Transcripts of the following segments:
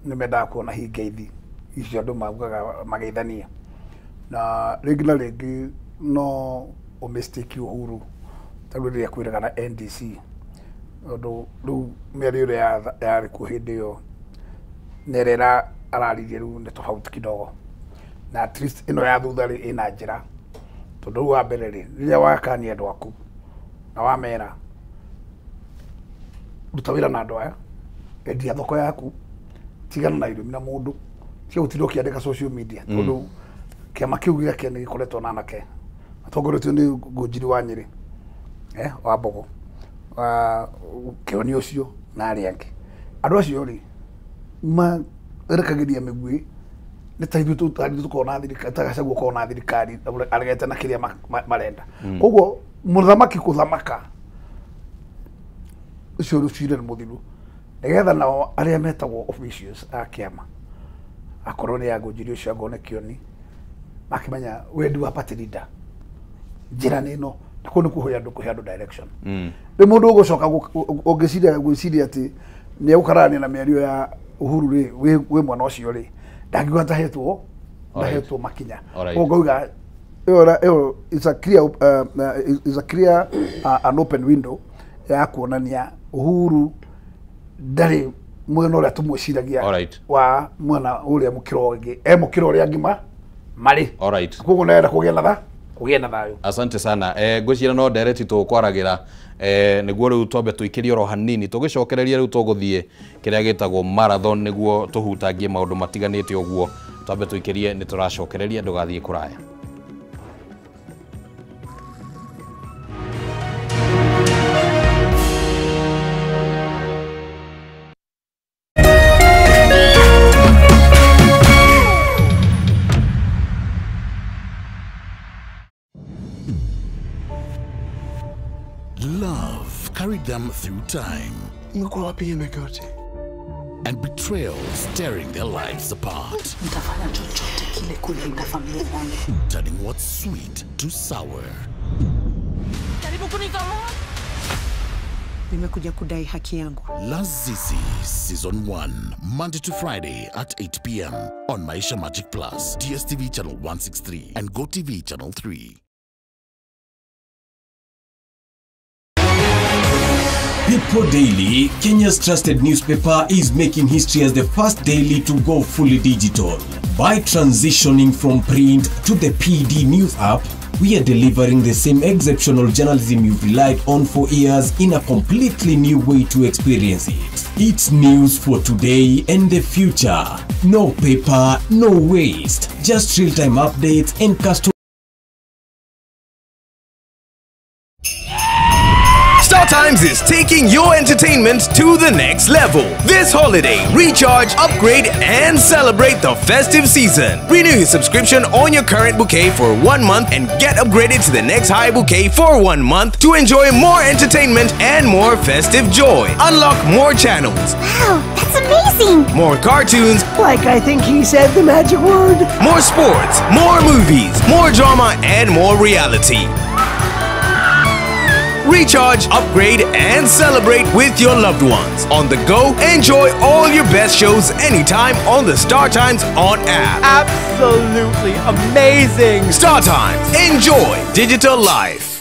nimendaga kuona hingeithi icio andu maugaga mageithania na rĩngĩ no o mistake Uhuru tondũ rĩrĩa kwĩragana NDC ũndũ rĩu mĩario ĩrĩa yarĩ kuo hĩndĩ ĩyo nerera araririe rĩu nĩ tofauti kidogo na at least ĩno ya thutha ĩna njĩra tondũ rĩu wa mbere rĩrĩa wakania andũ aku na wamera ruta wĩra na andũ aya endia thoko yaku tigana na irumi na mũndũ cia gũtinda ũkĩandĩka social media tondũ kĩama kĩu gĩake nĩ gĩkoretwo na anake atongoretio nĩ Ngũnjiri wa Nyĩrĩ wa Mbogo Kĩoni ũcio na arĩa angĩ andũ acio rĩ erekagĩria mĩguĩ nĩ ta ithuĩ tũkorwo thirikari Gachagua ũkorwo na thirikari aregete na kĩrĩa marenda koguo mũthamaki kũthamaka ũcio rũcire nĩ mũthiru nĩgetha nao arĩa metagwo officials a kĩama akorwo nĩ ya Ngũnjiri ũcio angone Kĩoni makimenya wendi wa party leader njĩra nĩ ĩno na kũu nĩ kũhe andũ direction rĩ mũndũ ũgũcoka ũngĩciria atĩ nĩ egũkararania na mĩario ya Uhuru rĩ wĩ mwana ũcio rĩ ndangĩuga ndahetwo makinya ngauga is a clear an open window ya kuonania Uhuru ndarĩ mwena ũrĩa tũmwĩciragia wa mwena ũrĩa mũkĩro ũngĩ mũkĩro ũrĩa ngima marĩ koguo nenda kũgĩa na thayũ. Asante sana ngwĩciria no ndereti tũkwaragira nĩguo rĩu twambe tũikĩrie oro hanini tũgĩcokereria rĩu tũgũthiĩ kĩrĩa gĩtagwo marathon nĩguo tũhutangie maũndũ matiganĩte ũguo twambe tũikĩrie nĩ tũracokereria ndũgathiĩ kũraya. Love carried them through time. And betrayal staring their lives apart. Turning what's sweet to sour. Nimekuja kudai haki yangu. Lazizi Season 1, Monday to Friday at 8 p.m. on Maisha Magic Plus, DSTV channel 163 and GoTV channel 3. People Daily, Kenya's trusted newspaper, is making history as the first daily to go fully digital. By transitioning from print to the PD News app, we are delivering the same exceptional journalism you've relied on for years in a completely new way to experience it. It's news for today and the future. No paper, no waste. Just real-time updates and custom. StarTimes is taking your entertainment to the next level. This holiday, recharge, upgrade, and celebrate the festive season. Renew your subscription on your current bouquet for 1 month and get upgraded to the next high bouquet for 1 month to enjoy more entertainment and more festive joy. Unlock more channels. Wow, that's amazing! More cartoons. Like I think he said the magic word. More sports, more movies, more drama, and more reality. Recharge, upgrade, and celebrate with your loved ones. On the go, enjoy all your best shows anytime on the StarTimes On app. Absolutely amazing! StarTimes. Enjoy digital life.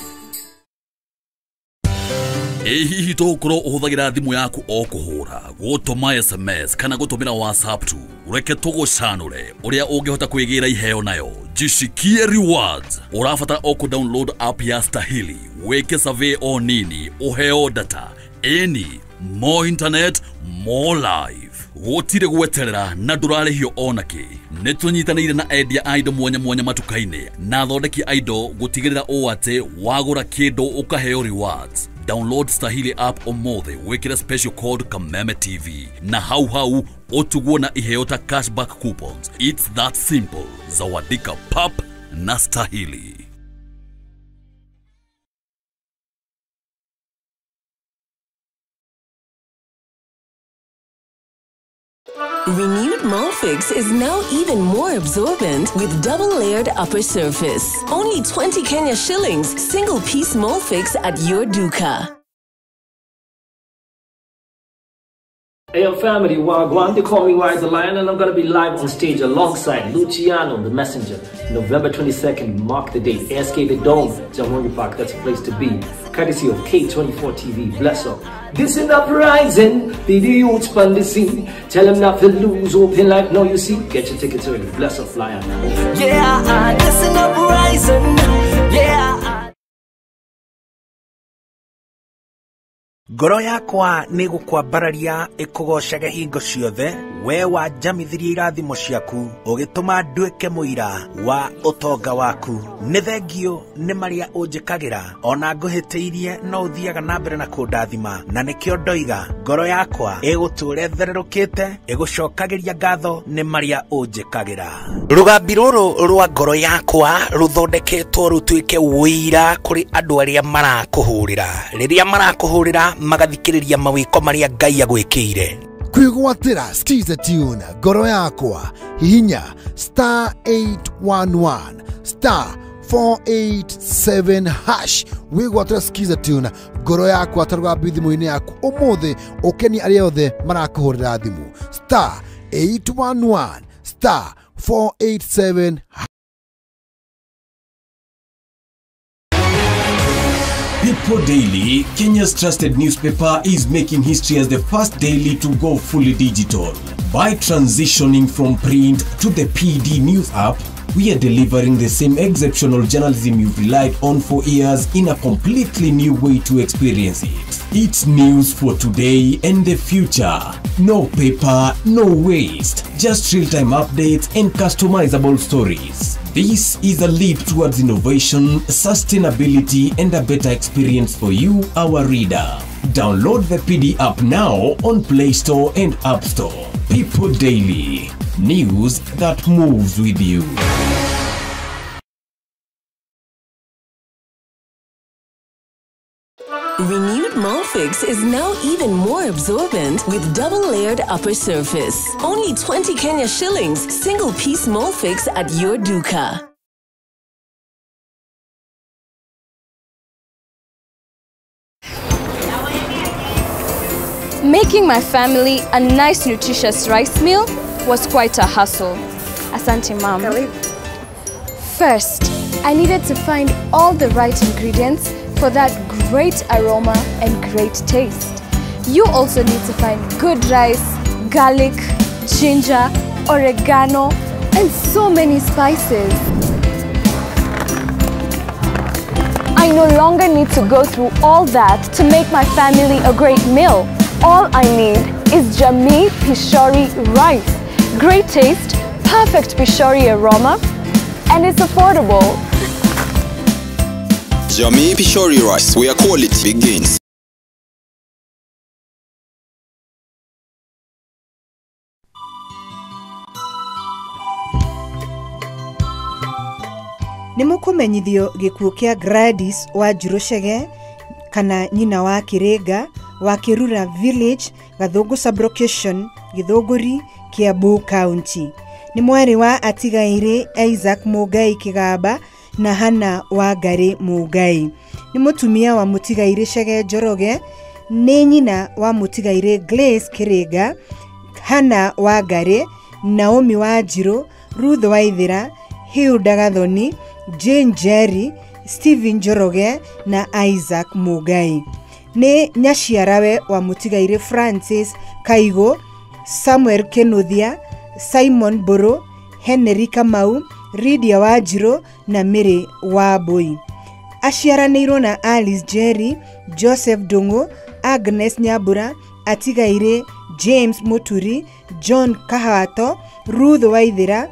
Hihi tũkorwo ũhũthagĩra thimũ yaku o kũhũra, gũtũma SMS kana gũtũmĩra WhatsApp tu. Ureke tũgũcanũre ũrĩa ũngĩhota kwĩgĩra iheo nayo. Jishikie rewards. Ũrabatara o download app ya Stahili. Weke survey o nini, uheo data. Any more internet, more life. Gũtirĩ gweterera na ndũrarĩhio onakĩ. Nĩtũnyitanĩire na endia indo mwanya matuka-inĩ na athondeki indo gũtigĩrĩra ũũ atĩ wagũra kĩndũ ũkaheo rewards. Download Stahili app omothe wekera special code Kameme TV na hau otugwo na iheo ta cashback coupons. It's that simple. Zawadika pap na Stahili. Renewed Molfix is now even more absorbent with double-layered upper surface. Only 20 Kenya shillings, single-piece Molfix at your duka. Hey, family, Wagwan, they call me Wise the Lion, and I'm going to be live on stage alongside Luciano, the Messenger, November 22nd, mark the date, ASK The Dome, Jamhuri Park, that's a place to be, courtesy of K24 TV, bless up. This is uprising, be the youth span the scene, tell them not to lose, open like no you see, get your tickets early, bless up, Lion. Yeah, this is uprising, yeah. Ngoro yakwa nĩ gũkwambararia ĩkũgocage hingo ciothe we wanjamithirie irathimo ciaku ũgĩtũma nduĩke mũira wa ũtonga waku nĩ thengio nĩ marĩa ũnjĩkagĩra ona ngũhĩtĩirie no ũthiaga na mbere na kũndathima na nĩkĩo ndoiga ngoro yakwa ĩgũtũũre thererũkĩte ĩgũcokagĩria ngatho nĩ marĩa ũnjĩkagĩra rũgambi rũrũ rwa ngoro yakwa rũthondeketwo rũtuĩke wũira kũrĩ andũ arĩa marakũhũrĩra rĩrĩa marakũhũrĩra magathikĩrĩria mawĩko marĩa Ngai agwĩkĩire kwĩgwatĩra skiza tune ngoro yakwa hihinya *811 *487 hash wĩgwatĩra skiza tune ngoro yakwa tarũgambi thimũ-inĩ yaku ũmũthĩ ũkeni arĩa othe marakũhũrĩra thimũ *811 *487 People Daily, Kenya's trusted newspaper, is making history as the first daily to go fully digital. By transitioning from print to the PD News app, we are delivering the same exceptional journalism you've relied on for years in a completely new way to experience it. It's news for today and the future. No paper, no waste. Just real-time updates and customizable stories. This is a leap towards innovation, sustainability, and a better experience for you, our reader. Download the PD app now on Play Store and App Store. People Daily. News that moves with you. Renewed Molfix is now even more absorbent with double-layered upper surface. Only 20 Kenya shillings, single-piece Molfix at your duka. Making my family a nice, nutritious rice meal was quite a hustle. Asante, Mom. First, I needed to find all the right ingredients for that great aroma and great taste. You also need to find good rice, garlic, ginger, oregano, and so many spices. I no longer need to go through all that to make my family a great meal. All I need is Jamii Pishori rice. Great taste, perfect Pishori aroma, and it's affordable. Jamii Pishori rice, where quality begins. Nimukumenyithio gikuo kia Gladys wa Jurushege kana nyina wa Kirenga wa Kirura Village, Gathungu Sublocation, Githunguri, Kiambu County. Ni mwari wa atigaire Isaac Mugai Kigamba na Hana wa Ngari Mugai. Ni mutumia wa mutigaire Shege Njoroge, ni nyina wa mutigaire Grace Kirenga, Hana wa Ngari, Naomi wa Njiro, Ruth Waithira, Hilda Gathoni, Jane Jerry, Stephen Njoroge na Isaac Mugai. Ni nyaciarawe wa mutigaire Francis Kaigo, Samuel Kenuthia, Simon Boro, Henry Kamau, Lydia Wanjiru na Mary Wambui. Aciaranĩirwo na Alice Jerry, Joseph Dungu, Agnes Nyambura, atigaire James Muturi, John Kahato, Ruth Waithira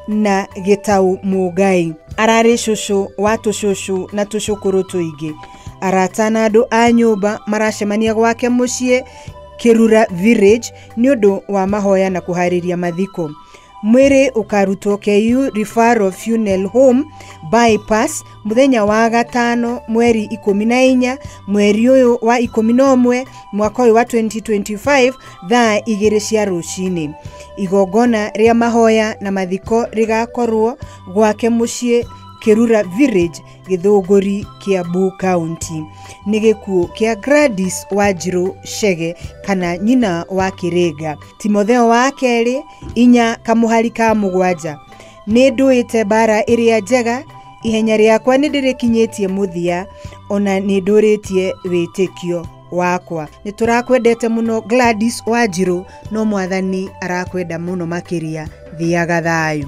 na Gitau Mugai. Ararĩ cũcũ wa tũcũcũ na tũcũkũrũ tũingĩ. Arata na andũ a nyũmba maracemania gwake mũciĩ Kirura Village nĩ ũndũ wa mahoya na kũharĩria mathiko. Mwĩrĩ ũkarutwo KU Referral Funeral Home bypass mũthenya wa gatano mweri 14 mweri ũyũ wa 11 mwaka ũyũ wa 2025 thaa 2 cia rũcinĩ. Igongona rĩa mahoya na mathiko rigakorwo gwake mũciĩ Kerura Village, Githunguri, Kiambu County. Nĩ gĩkuũ kĩa Gladys Wanjiru Chege kana nyina wa Kirega. Timotheo wa kerĩ 4 kamuhari ka mugwanja. Nĩ ndũĩte bara ĩrĩa njega, ihenya rĩakwa nĩ ndĩrĩkinyĩtie mũthia, ona nĩ ndũrĩtie wĩtĩkio wakwa. Nĩ tũrakwendete mũno Gladys Wanjiru, no mwathani arakwenda mũno makĩria. Thiaga thayũ.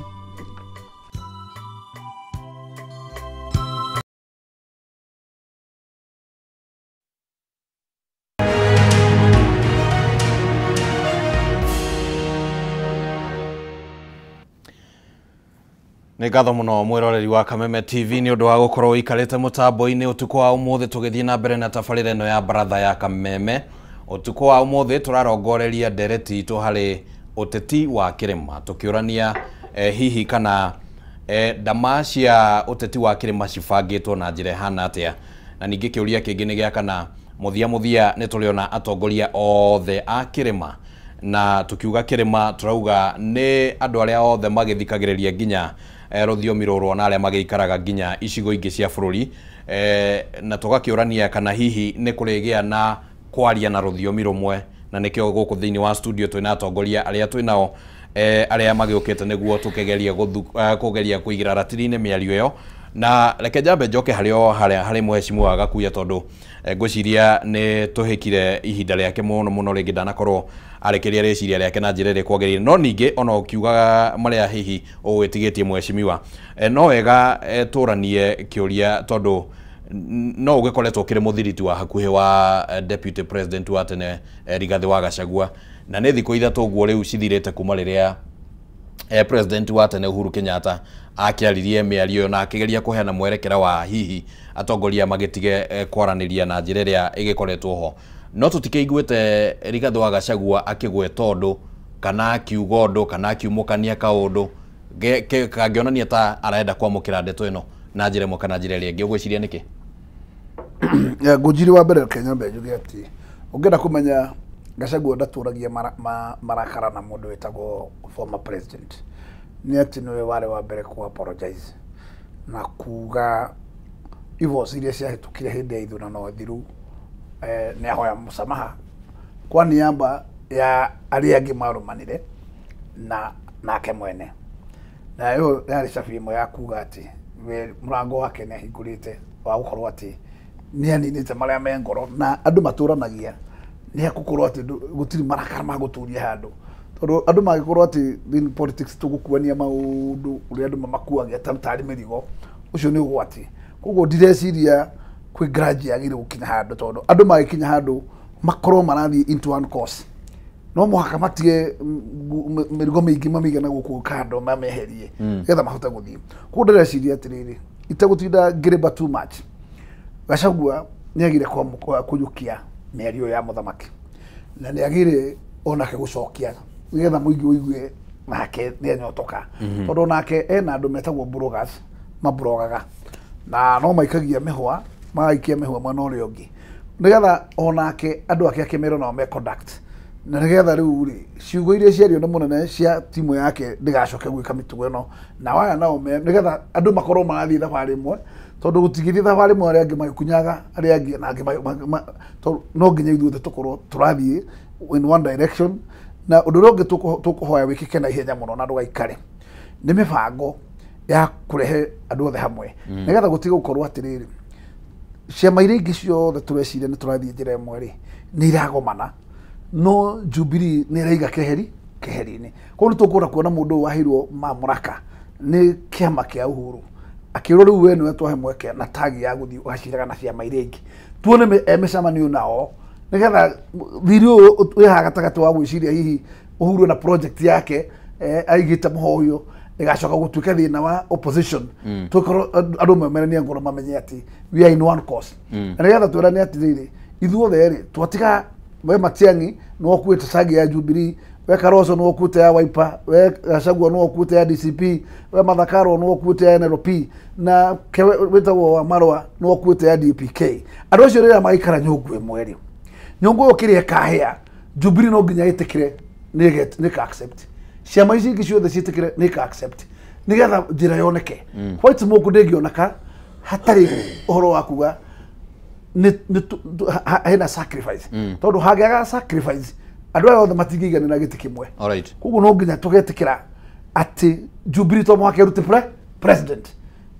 Nĩ ngatho mũno mwĩroreri wa Kameme TV nĩ ũndũ wa gũkorwo ikarĩte mũtambo-inĩ ũtukũ wa ũmũthĩ tũgĩthiĩ na mbere na tabarĩra ĩno ya baratha ya Kameme. Ũtukũ wa ũmũthĩ tũrarongoreria ndereti itũ harĩ ũteti wa kĩrĩma tũkĩũrania hihi kana ndama cia ũteti wa kĩrĩma cibangĩtwo na njĩra hana atĩa, na ningĩ kĩũria kĩngĩ nĩ gĩa kana mũthia nĩ tũrĩona atongoria othe a kĩrĩma, na tukiuga kĩrĩma turauga nĩ andũ arĩa othe magĩthikagĩrĩria nginya rũthiomi rũrũ na arĩa magĩikaraga nginya icigo ingĩ cia bũrũri, na tũgakĩũrania kana hihi nĩ kũrĩgĩa na kwaria na rũthiomi rũmwe, na nĩkĩo gũkũ thĩinĩ wa studio twĩna atongoria arĩa twĩnao arĩa magĩũkĩte nĩguo tũkĩgeria kũigĩra ratiri-inĩ mĩario ĩyo. Na reke njambe njoke harĩ mheshimiwa Gakuya tondũ ngwĩciria nĩ tũhĩkire ihinda rĩake mũno rĩngĩ ndanakorwo arekeria rĩciria rĩake na njĩra ĩrĩa kwagĩrĩire, no ningĩ ona ũkiugaga marĩa hihi ũgwĩtigĩtie mheshimiwa, no wega tũranie kĩũria tondũ no ũgĩkoretwo kĩrĩ mũthiriti wa hakuhĩ wa deputy president wa tene Rigathi wa Gachagua, na nĩ thikũ ithatũ ũguo rĩu cithirĩte kuma rĩrĩa president wa tene Uhuru Kenyatta akĩaririe mĩario na akĩgeria kũheana mwerekera wa hihi atongoria magĩtige kwaranĩria na njĩra ĩrĩa ĩgĩkoretwo ho, no tũtikĩiguĩte Rigathi wa Gachagua akĩgweta ũndũ kana akiuga ũndũ kana akiumũkania kaũndũ kangĩonania ta arenda kwamũkĩra ndeto ĩno na njĩra ĩmwe kana njĩra ĩrĩa ĩngĩ. Ũgwĩciria nĩkĩ? Ngũnjiri wa mbere Kenya mbenjuge atĩ ũngĩenda kũmenya Gachagua ndatũragia marakara na mũndũ wĩtagwo former president, nĩ atĩ nĩwe warĩ wa mbere ku apologize na kuga ivoci iria ciahĩtũkire hĩndĩ ya ithurano thiru, nĩ ahoya mũsamaha kwa niaba ya arĩa angĩ marũmanire nake mwene, na ĩyo yarĩ cabi ĩmwe ya kuga atĩ mũrango wake nĩ ahingũrĩte wa gũkorwo atĩ nĩ aninĩte marĩa me ngoro na andũ matũranagia, nĩ agũkorwo atĩ gũtirĩ marakara ma gũtũria handũ, tondũ andũ magĩkorwo atĩ in politics tũgũkuania maũndũ ũrĩa andũ mamakuagia tarĩ mĩrigo, ũcio nĩ ũgwati. Koguo ndireciria kwĩ grudge yagĩrĩire gũkinya handũ, tondũ andũ magĩkinya handũ makorwo marathiĩ into one course, no mũhaka matige mĩrigo mĩingĩ mamĩigana gũkũ kando mameherie getha mahote gũthiĩ. Koguo ndireciria atĩrĩrĩ, itegũtinda ngĩrĩmba too much, Gachagua nĩ agire kũiyũkia mĩario ya mũthamaki na nĩ agire onake gũcokia getha mũingĩ ũigue nake nĩ anyotoka, tondũ nake ena andũ metagwo bloggers mablogaga na no maikagia mĩhwa magaikia mĩhwa mwena ũrĩa ũngĩ, nĩgetha onake andũ ake akĩmerwo nao me conduct, na nĩgetha rĩu rĩ ciugo iria ciario nĩ mũnene cia timu yake ndĩgacoke gwĩka mĩtugo ĩno, na waya nao nĩgetha andũ makorwo marathiĩ thabarĩ ĩmwe, tondũ gũtigithia thabarĩ ĩmwe arĩa angĩ magĩkunyaga arĩa angĩ na angĩ no nginya ithuothe tũkorwo tũrathiĩ in one direction, na ũndũ ũrĩa ũngĩ tũkũhoya wĩkĩke na ihenya mũno na ndũgaikare nĩ mĩbango ya kũrehe andũ othe hamwe, nĩgetha gũtiga gũkorwo atĩrĩrĩ ciama iria ingĩ ciothe tũreciria nĩ tũrathiĩ njĩra ĩmwe rĩ nĩ iragomana, no Jubilee nĩ ĩraiga keheri-inĩ. Koguo nĩ tũkũhota kuona mũndũ ũyũ waheirwo mamũraka nĩ kĩama kĩa Uhuru akĩrwo rĩu we nĩwe twahe mweke na tagi ya gũthiĩ ũgaciraga na ciama iria ingĩ, tuone mĩcemanio nao nĩgetha thiri ũyũ wĩhaga gatagatĩ wa gwĩciria hihi Uhuru na project yake aigĩte mũhoyo ĩgacoka gũtuĩka thĩna wa opposition, tũkorwo andũ memerania ngoro mamenye atĩ we are in one course, na nĩgetha twĩrane atĩrĩrĩ ithuothe rĩ twatiga we Matiang'i no kuĩte cagi ya Jubilee, we Karoso no kuĩte ya Wiper, we Gachagua no kuĩte ya DCP, we Mathakaro no kuĩte ya NLP, na wĩtagwo wa Marwa no kuĩte ya DPK. Andũ acio rĩrĩa magaikara nyũngũ ĩmwe rĩ nyũngũ ĩyo kĩrĩa kahĩa Jubilee no nginya ĩtĩkĩre nĩ ka accept, ciama ici ingĩ ciothe ciĩtĩkĩre nĩ ka accept, nigetha njira yoneke white smoke ndingioneka hatari uhoro wa kuga ni hena sacrifice tondu hagiaga sacrifice andu aya othe matingĩiganĩra gĩtĩ kĩmwe koguo no nginya tũgetĩkĩra atĩ Jubilee to mũhaka ĩrute president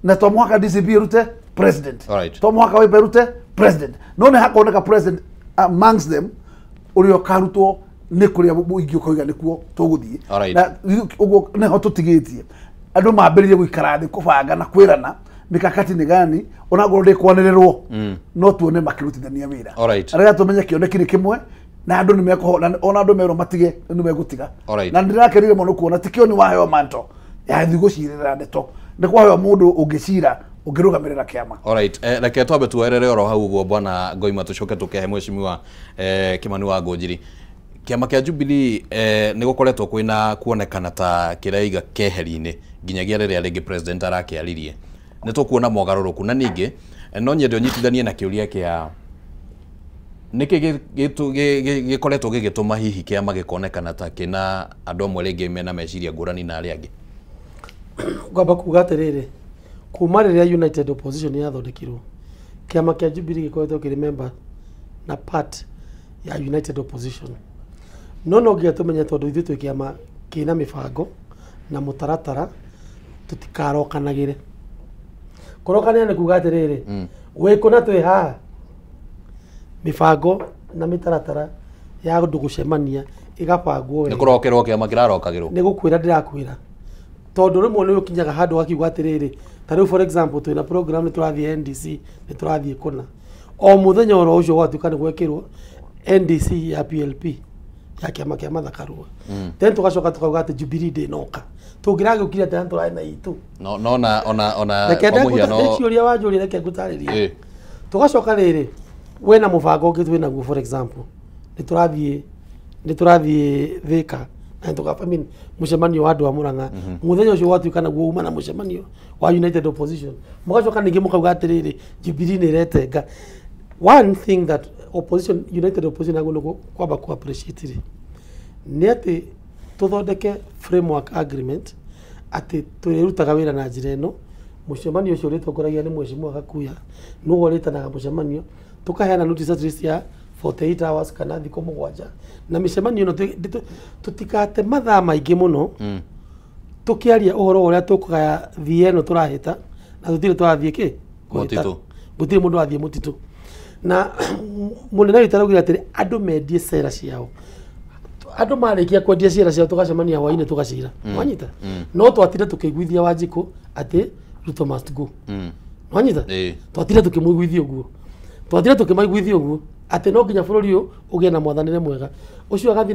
na to mũhaka DCP ĩrute president to mũhaka Wiper ĩrute president no nĩ hakoneka president amongst them ũrĩa ũkarutwo nĩ kũrĩa mũingĩ ũkoiga nĩkuo tũgũthiĩ na ũguo nĩho tũtigĩtie andũ mambĩrĩrie gũikara thĩ kũbanga na kwĩrana mikakati ni gani onagoro ndikwanĩrĩrwo no tuone makirutithania wĩra arĩa tũmenye kĩoneki nĩ kĩmwe na andu ni mekohona ona andu mero matige ni megutiga na ndirakerire muno kuona tikio ni waheo manto ya thigũcirĩra ndeto ni kwaheo mundu ungicira ungirugamirira kiama. Alright, reke twambe tuerere oro hau uguo bwana Ngoima tucoke tukehe mheshimiwa Kimani wa Ngũnjiri. Kiama kia Jubilee ni gukoretwo kwina kuonekana ta kiraiga keheri-ini nginyagia riria ringi president arakiaririe ni tukuona mogaruruku na ningi no nyende unyitithanie na kiuria kia niki gikoretwo gigituma hihi kiama gikonekana ta kina andu amwe ringi mena meciria ngurani na aria angi. Ngwamba kuga atiriri kuma riria United Opposition yathondekirwo kiama kia Jubilee gikoretwo kiri member na part ya United Opposition no ngia tumenya tondu ithu twi kiama kina mibango na mutaratara tutikarokanagire korokania ni kuga atiriri wikuna twi ha mibango na mitaratara ya gucemania igabangwo ni kurokerwo kiama kirarokagirwo ni gukwira ndirakwira tondu rimwe ni ukinyaga handu akiuga atiriri tariu for example twina program ni turathie NDC ni turathie kuna o muthenya oro ucio gwatuika ni gwekirwo NDC ya PLP ya kiama kia mathakarua then tugacoka tukauga ati Jubilee ndinoka tungirage ukira ati antu na itu no ona omuhiano ciuria wanjuri reke ngutaririe tugacoka riri wena mubango ungi twina guo for example ni turathie Thika na tukapa mini mucemanio wa andu a Murang'a muthenya ucio gwatuika naguo uma na mucemanio wa United Opposition mugacoka ningi mukauga atiriri Jubilee ni retenga. One thing that opposition United Opposition aguno kwamba ku appreciate ni ati tuthondeke framework agreement ati turirutaga wira na njira ino mucemanio ucio ritongoragia ni mheshimiwa Gakuya no woritanaga mucemanio tukaheana notice at least ya 48 hours kana thiko mugwanja na micemanio no tutikate mathaa maingi muno tukiaria uhoro uria tukugaya thieno turahita na tutire turathie ki mutitu gutire mundu athie mutitu na munene witaragira atiri andu mendie cera ciao andu marikia kwendia cera ciao tugacemania hwaini tugacira mwanyita no twatire tukiguithia Wanjiku ati Ruto must go mwanyita twatire tukimugwithia uguo twatire tukimaiguithia uguo ati no nginya bururi uyu ugie na mwathanire mwega ucio agathi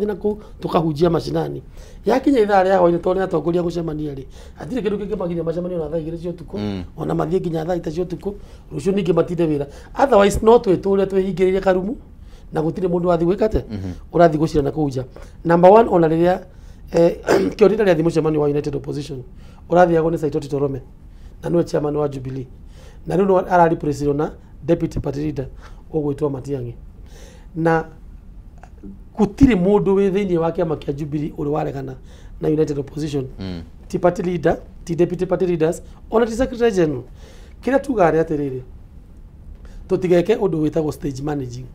na kuu tukahunjia macinani yakinya ithaa ria hwaini tondu atongoria gucemania ri atire kindu kingi magiria macemanio na thaa 2 cia utuku ona mathie nginya thaa 3 cia utuku rucio ningi matinde wira otherwise no tweture twihingiririe karumu na gutire mundu wathi gwikate urathi gucira na kuja. Number 1 ona riria kiorita ria thimucemanio wa United Opposition urathi ago ni Saitoti Torome na niwe chairman wa Jubilee na riu arari president na deputy party leader ogwitwa Matiang'i na gutire mundu wi thiini wa kiama kia Jubilee uri waregana na United Opposition ti party leader ti deputy party leaders ona ti secretary general kira tugare atiriri tutigeke undu witagwo stage managing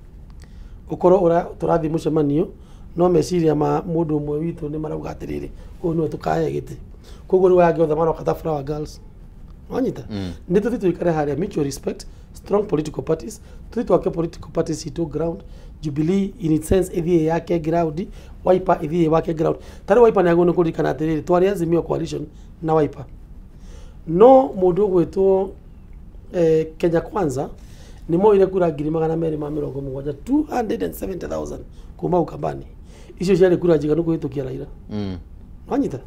ukoro ura turathi mucemanio no meciria ma mundu umwe witu ni marauga atiriri uyu no tukaye giti koguo riwa yake othe maroka ta Flower Girls wanyita ni tuthi tuikare haria mutual respect strong political parties tuthi twake political parties into ground Jubilee in its sense ithie yake ground Wiper ithie wake ground tari Wiper ni agono kurikana atiriri twari Azimio coalition na Wiper no mundu gwitwo Kenya Kwanza ni moire kura 270,000 270,000 kuma Ukambani icio ciari kura njiganu kuhitukia Raila wanyita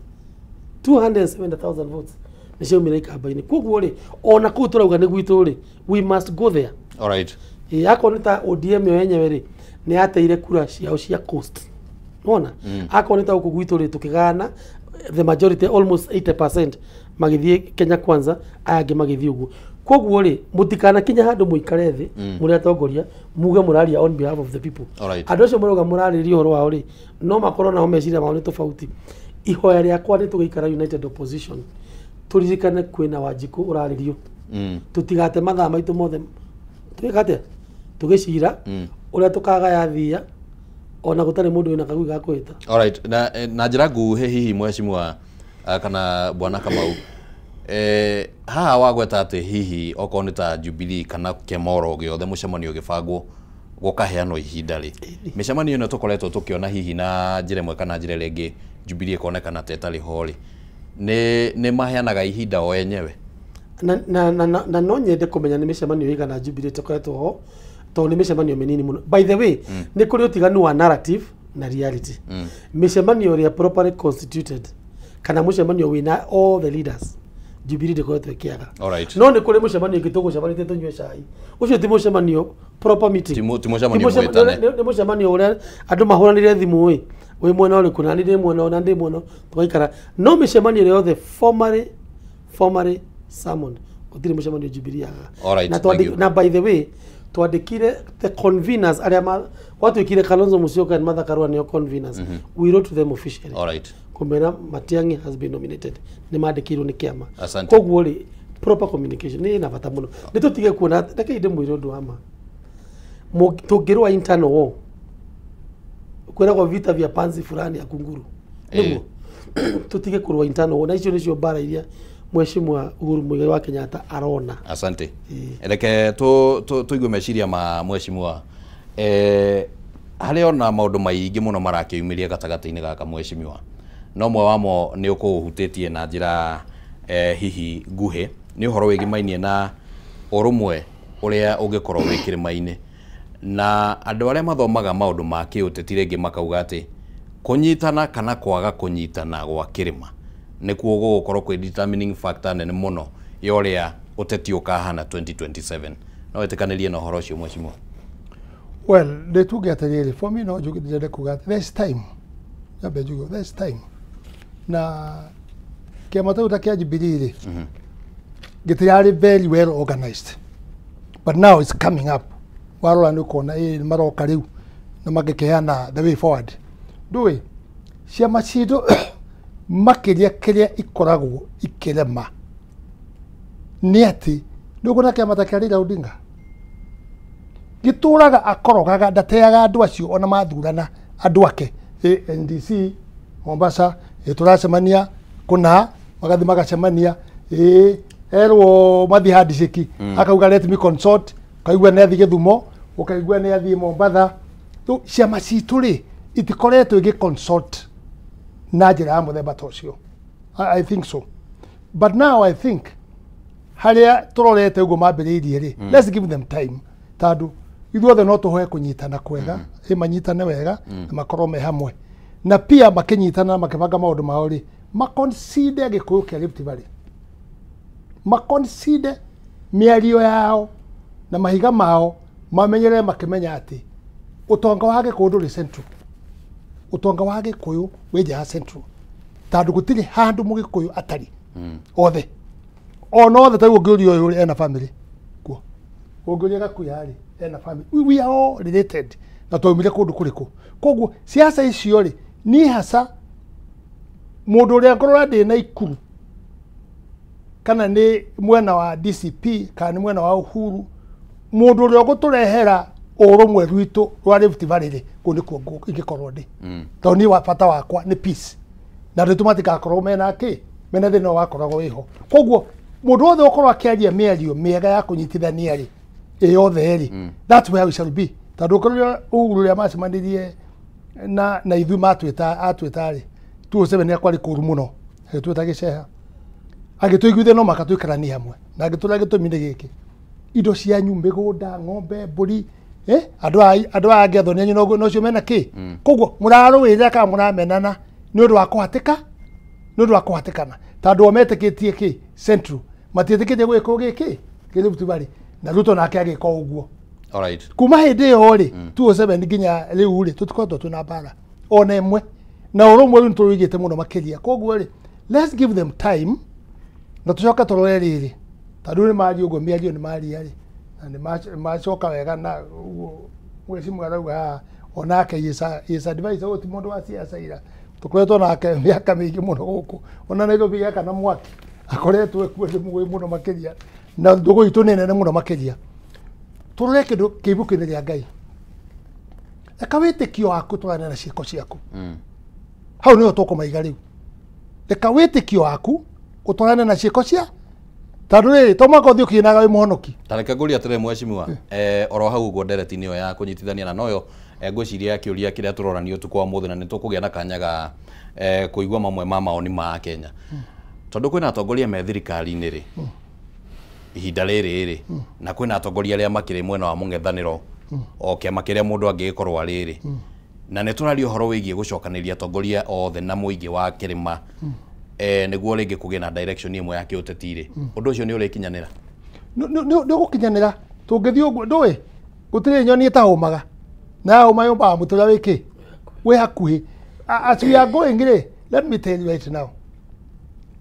270,000 votes nicio mira kambani koguo ri ona ku turauga ni gwitu ri we must go there. Alright akonita ODM yo yenyewe ri ni ateire kura ciao cia coast ona akonita uku gwitu ri tukigana the majority almost 80% magithie Kenya Kwanza ayage magithie uguo koguo ri mutikana kinya handu muikare thi muri atongoria muge muraria on behalf of the people andu acio muroga murariria horo wao ri no makorwo nao meciria mao ni tofauti ihoya rĩakwa nĩ tũgĩikara United Opposition turirikane kwĩna Wanjiku ũrarĩrio tutigate mathaa maitũ mothe twĩkate tũgĩcira ũrĩa tũkagaya thia ona gũtarĩ mũndũ wĩna kagui ga kwĩta. Alright, na njĩra nguhĩ hihi mheshimiwa kana bwana Kamau haha wagweta atĩ hihi okorwo nĩ ta Jubilee kana Kemoro gĩothe mũcemanio gĩbangwo gũkaheanwo ihinda rĩ mĩcemanio ĩno tũkoretwo tũkĩona hihi na njĩra ĩmwe kana njĩra ĩngĩ Jubilee ĩkonekana ta ĩtarĩ ho rĩ nĩ maheanaga ihinda o enyewe na no nyende kũmenya nĩ mĩcemanio ĩigana Jubilee tũkoretwo ho tondũ nĩ mĩcemanio mĩnini mũno. By the way nĩ kũrĩ ũtiganu wa narrative na reality. Mĩcemanio ĩrĩa properly constituted kana mũcemanio wĩna all the leaders Jubilee ndĩkoretwo ĩkĩaga. No nĩ kũrĩ mũcemanio ĩngĩ tũgũcemanĩtie tũnyue cai ũcio ti mũcemanio proper meeting. Ti mũcemanio mwĩtane. Nĩ mũcemanio ũrĩa andũ mahũranĩre thimũ ĩ wĩ mwena ũrĩkũ na ndĩ mwena na ndĩ mwena tũgaikara. No mĩcemanio ĩrĩa yothe formally summoned gũtirĩ mũcemanio Jubilee yaga. Na by the way twandĩkire the conveners arĩa watwĩkire Kalonzo Musyoka and Martha Karua nĩo conveners. We wrote to them officially. Kumena Matiang'i has been nominated. Nĩ mandĩkirwo nĩ kĩama. Koguo rĩ proper communication nĩ na bata mũno. Nĩ tũtige kuona reke inde mwĩro ũndũ wa ma. Tũngĩrũa internal war. Kwĩragwo vita vya panzi fulani ya kunguru. Nĩguo tũtige kũrũa internal war na icio nĩcio mbara iria Mheshimiwa Uhuru Muigai wa Kenyatta arona. Asante. Reke tuigue meciria ma Mheshimiwa harĩ ona maũndũ maingĩ mũno marakĩumĩria gatagatĩ-inĩ gaka Mheshimiwa. No mwe wamo nĩ ũkũhutĩtie na njĩra hihi nguhĩ nĩ ũhoro wĩgĩmainie na ũrũmwe ũrĩa ũngĩkorwo wĩ kĩrĩma-inĩ na andũ arĩa mathomaga maũndũ ma kĩũteti rĩngĩ makauga atĩ kũnyitana kana kwaga kũnyitana gwa kĩrĩma nĩkuo gũgũkorwo kwĩ determining factor nene mũno ya ũrĩa ũteti ũkahana 2027. No wĩtĩkanĩrie na ũhoro ũcio Mheshimiwa? Well, ndĩ tuge atĩrĩrĩ for me no njũgĩrĩre kuga there's time. Yabe jugo there's time. Na kĩama ta kĩa Jubilee rĩ gĩtirarĩ very well organized. But now it's coming up. Warora nĩ kuona maroka rĩu na magĩkĩheana the way forward. Ndũĩ ciama citũ makĩria kĩrĩa ikoragwo ikĩrema nĩ atĩ ndũkuona kĩama ta kĩa Raila Odinga gĩtũraga akorogaga ndateaga andũ acio ona mathurana andũ ake NDC Mombasa tũracemania kuna magathi magacemania erwo mathi handiciki akauga let me consult kaigua nĩ athiĩ Gĩthumo ũkaigua nĩ athiĩ Mombasa ciama citũ rĩ itikoretwo igĩ consult na njĩra ya mũthemba ta ũcio. I think so. But now I think harĩa tũrorete ũguo mambĩrĩirie rĩ let's give them time tondũ ithuothe no tũhoe kũnyitana kwega manyitane wega na makorwo me hamwe na pia makĩnyitana makĩbanga maũndũ mao rĩ maconsider gĩkũyũ kĩa Rift Valley maconsider mĩario yao na mahiga mao mamenyere makĩmenya atĩ ũtonga wa gĩkũyũ ndũrĩ central utonga wa gĩkũyũ wĩ nja ya central tondũ gũtirĩ handũ mũgĩkũyũ atarĩ othe ona othe ta ũngĩũria ũyũ ena family kuo ũngĩũria Gakuya rĩ ena family we are all related na twaumire kũndũ kũrĩkũ koguo siasa icio rĩ ni hasa mũndũ ũrĩa ngorora ndĩ na ikuru kana nĩ mwena wa DCP kana nĩ mwena wa Uhuru mũndũ ũrĩa ũgũtũrehera ũrũmwe rwitũ rwa Rift Valley rĩ kũ nĩ kuo ingĩkorwo ndĩ tondũ ni wa bata wakwa nĩ peace na ndĩ tumatigakorwo mena mena thĩna wakoragwo wĩho koguo mũndũ wothe ũkorwo akĩaria mĩario mĩega ya kũnyitithania rĩ yothe rĩ that's where we shall be tondũ ũkorwo Uhuru rĩa macemanirie na ithuĩ atwĩta rĩ 2007 nĩ akwarĩ kũru mũno agĩtwĩta gĩceha agĩtũiguithia no makatũikarania hamwe na agĩtũra gĩtũmi-inĩ gĩkĩ indo cianyu mĩgũnda ng'ombe mbũri andũ a ngethwo nĩ anyu nocio mena kĩ koguo mũrarũĩrĩra kana mũramenana nĩ ũndũ wa kũhatĩka nĩ ũndũ wa kũhatĩkana tondũ o metĩkĩtie kĩ central matiĩtĩkĩtie gwĩkwo gĩkĩ Rift Valley na Ruto nake agĩka ũguo. Kuma hĩndĩ ĩyo rĩ 2007 nginya rĩu rĩ tũtikoretwo twĩna mbara ona ĩmwe na ũrũmwe rĩu nĩtũrũigĩte mũno makĩria koguo rĩ let's give them time na tũcoka tũrore rĩrĩ tondũ nĩ maria ũguo mĩario nĩ maria rĩ na nĩ macoka wega na Mheshimiwa arauga onake yes advice o ti mundu wa siasa ira tukoretwo nake miaka mingi muno guku ona Nairobi yaka na mwaki akoretwo ekuo mugwe muno makiria na ndugu itu nene muno makiria turore kindu kiibukine ria Ngai ekawite kio aku twana na ciiko ciaku hau niho tukumaiga riu ekawite kio aku utwarane na ciiko cia tondu riri to mwaka uthio kinaga wi muhonoki tareke nguria tere mweshimiwa oro hau uguo nderetini yo ya kunyitithania na noyo ngwiciria kiuria kiria turoranio tukwa muthe na nitukugia na kanya ga kuigua mamwe ma maoni ma Kenya tondu kwina atongoria me thirikari-ini ri ihinda riri na kwina atongoria aria makiri mwena wa mung'ethaniro o kiama kiria mundu angikorwo riri na niturari uhoro wigie gucokaniria atongoria othe na muingi wa kirima niguo ringi kugia na direction imwe ya kiuteti-ri undu ucio ni urikinyanira ni gukinyanira tungithio uguo ndui gutire nyoni itahumaga na umayumba mutura wiki we hakuhi as we are going let me tell you right now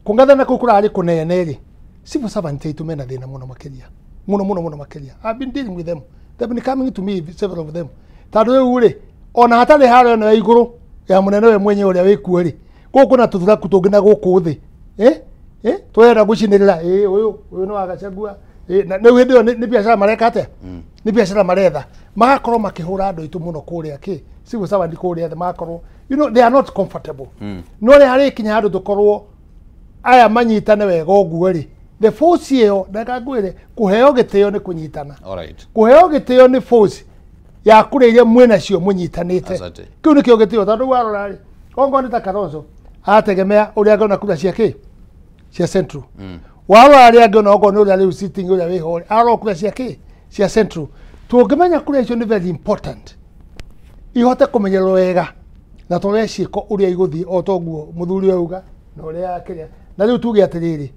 kungathana kukurari kunene ri civil servant itu mena thina muno makiria muno makiria I've been dealing with them they've been coming to me several of them tondu riu ri ona hatari haro no iguru ya munene we mwenye uria wikuo ri guku na tuthuraku tungina guku thi twera gucinirira uyu no agacagua na hindi yo ni biashara mareka atia ni biashara maretha magakorwo makihura andu itu muno kuria ki civil servant kuria the magakorwo they are not comfortable no ri hari kinya andu tukorwo aya manyitane wega uguo ri the force iyo ndakagwire kuheo gitio ni kunyitana kuheo gitio ni force ya kureire mwena cio munyitanite kiu ni kio gitio tondu warora ri kongo ni ta Kalonzo ategemea uria ngona kura ciake cia Central warora aria ngona ogo ni uria riu sitting uria wiho aro kura ciake cia Central tungimenya kura icio ni very important ihote kumenyerwo wega na tore ciiko uria iguthii o toguo muthuri auga na uria akiria na riu tuge atiriri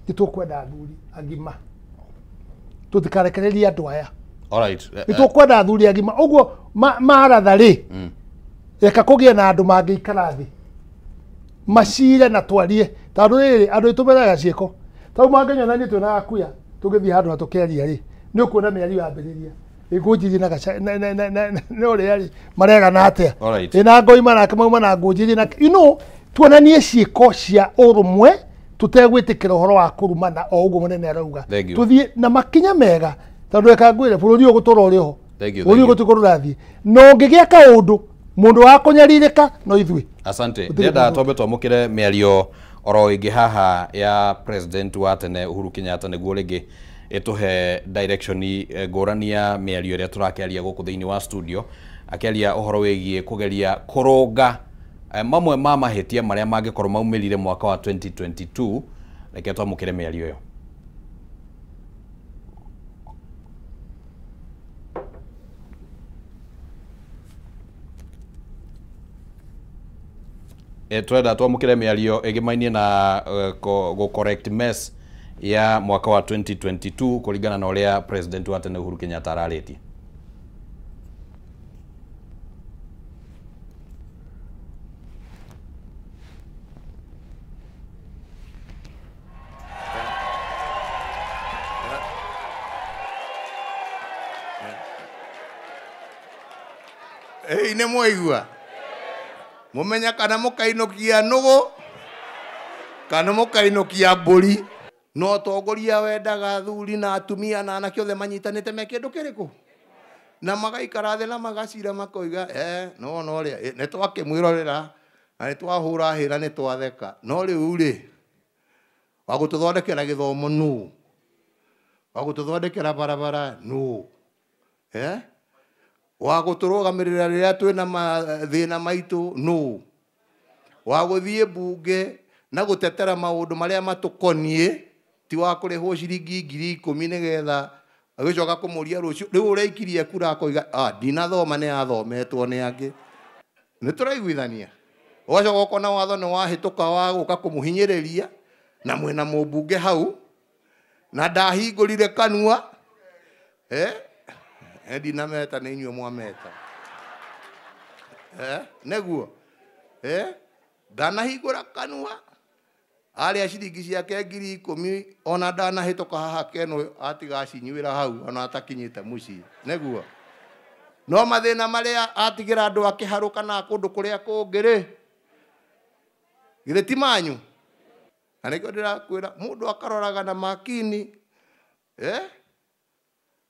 itukwenda athuri agima tutikarekereria andu aya itukwenda athuri agima uguo maratha ri reka kugie na andu mangiikara thi macire na twarie tondu riri andu itumeraga ciiko tau mangenya ni twina akuya tugithii handu na tukeria ri ni ukuona miari yambiriria igunjiri na gacha no ri marega na atia ina ngoima na kamauma na ngunjiri na tuonanie ciiko cia urumwe tutegwitikira uhoro wa kurumana o uguo munene arauga tuthie na makinya mega tondu ekangwire bururi ugutura uri ho uri ugutukura thie no ngigia kaundu mundu wa kunyaririka no ithui asante ndenda tombe twamukire miario oro ingi haha ya president wa tene Uhuru Kenyatta niguo ringi ituhe direction ngurania miario ria turakiaria guku thiini wa studio akiaria uhoro wigie kugeria kurunga mamwe ma mahitia maria mangikorwo maumirire mwaka wa 2022 reke twamukire miario yo twenda twamukire miario igimainie na go correct mess ya mwaka wa 2022 kuringana na uria president wa tene Uhuru Kenyatta araritie ne mwaigua mumenya kana mukainokia nugu kana mukainokia mburi no tongoria wendaga thuri na atumia na anake othe manyitanite me kindu kiriku na magaikara thĩ na magacira makoiga no ria nĩ twakĩmwĩrorera na nĩ twahũra hĩra nĩ twatheka no rĩu rĩ wa gũtũthondekera gĩthomo nũ wa gũtũthondekera barabara nũ wa gũtũrũgamĩrĩra rĩrĩa twĩna mathĩna maitũ nũ wa gũthiĩ mbunge na gũtetera maũndũ marĩa matũkoniĩ ti wa kũrĩhwo ciringi 10,000 nĩgetha agĩcoka kũmũria rũciũ rĩu ũraikirie kura akoiga ndinathoma nĩ athometwo nĩ angĩ nĩ tũraiguithania ũgacoka ũkona watho nĩ wahĩtũka wa gũka kũmũhinyĩrĩria na mwĩna mũmbunge hau na ndahingũrire kanua ndinameta nĩ inyuĩ mwameta nĩguo ndanahingũra kanua arĩa ciringi ciake 10,000 ona ndanahĩtũka haha keno atigacinyuĩra hau ona atakinyĩte mũciĩ nĩguo no mathina maria atigira andu akiharuka na kundu kuria kungiri githe ti manyu aniko ndirakwira mundu akaroraga na makini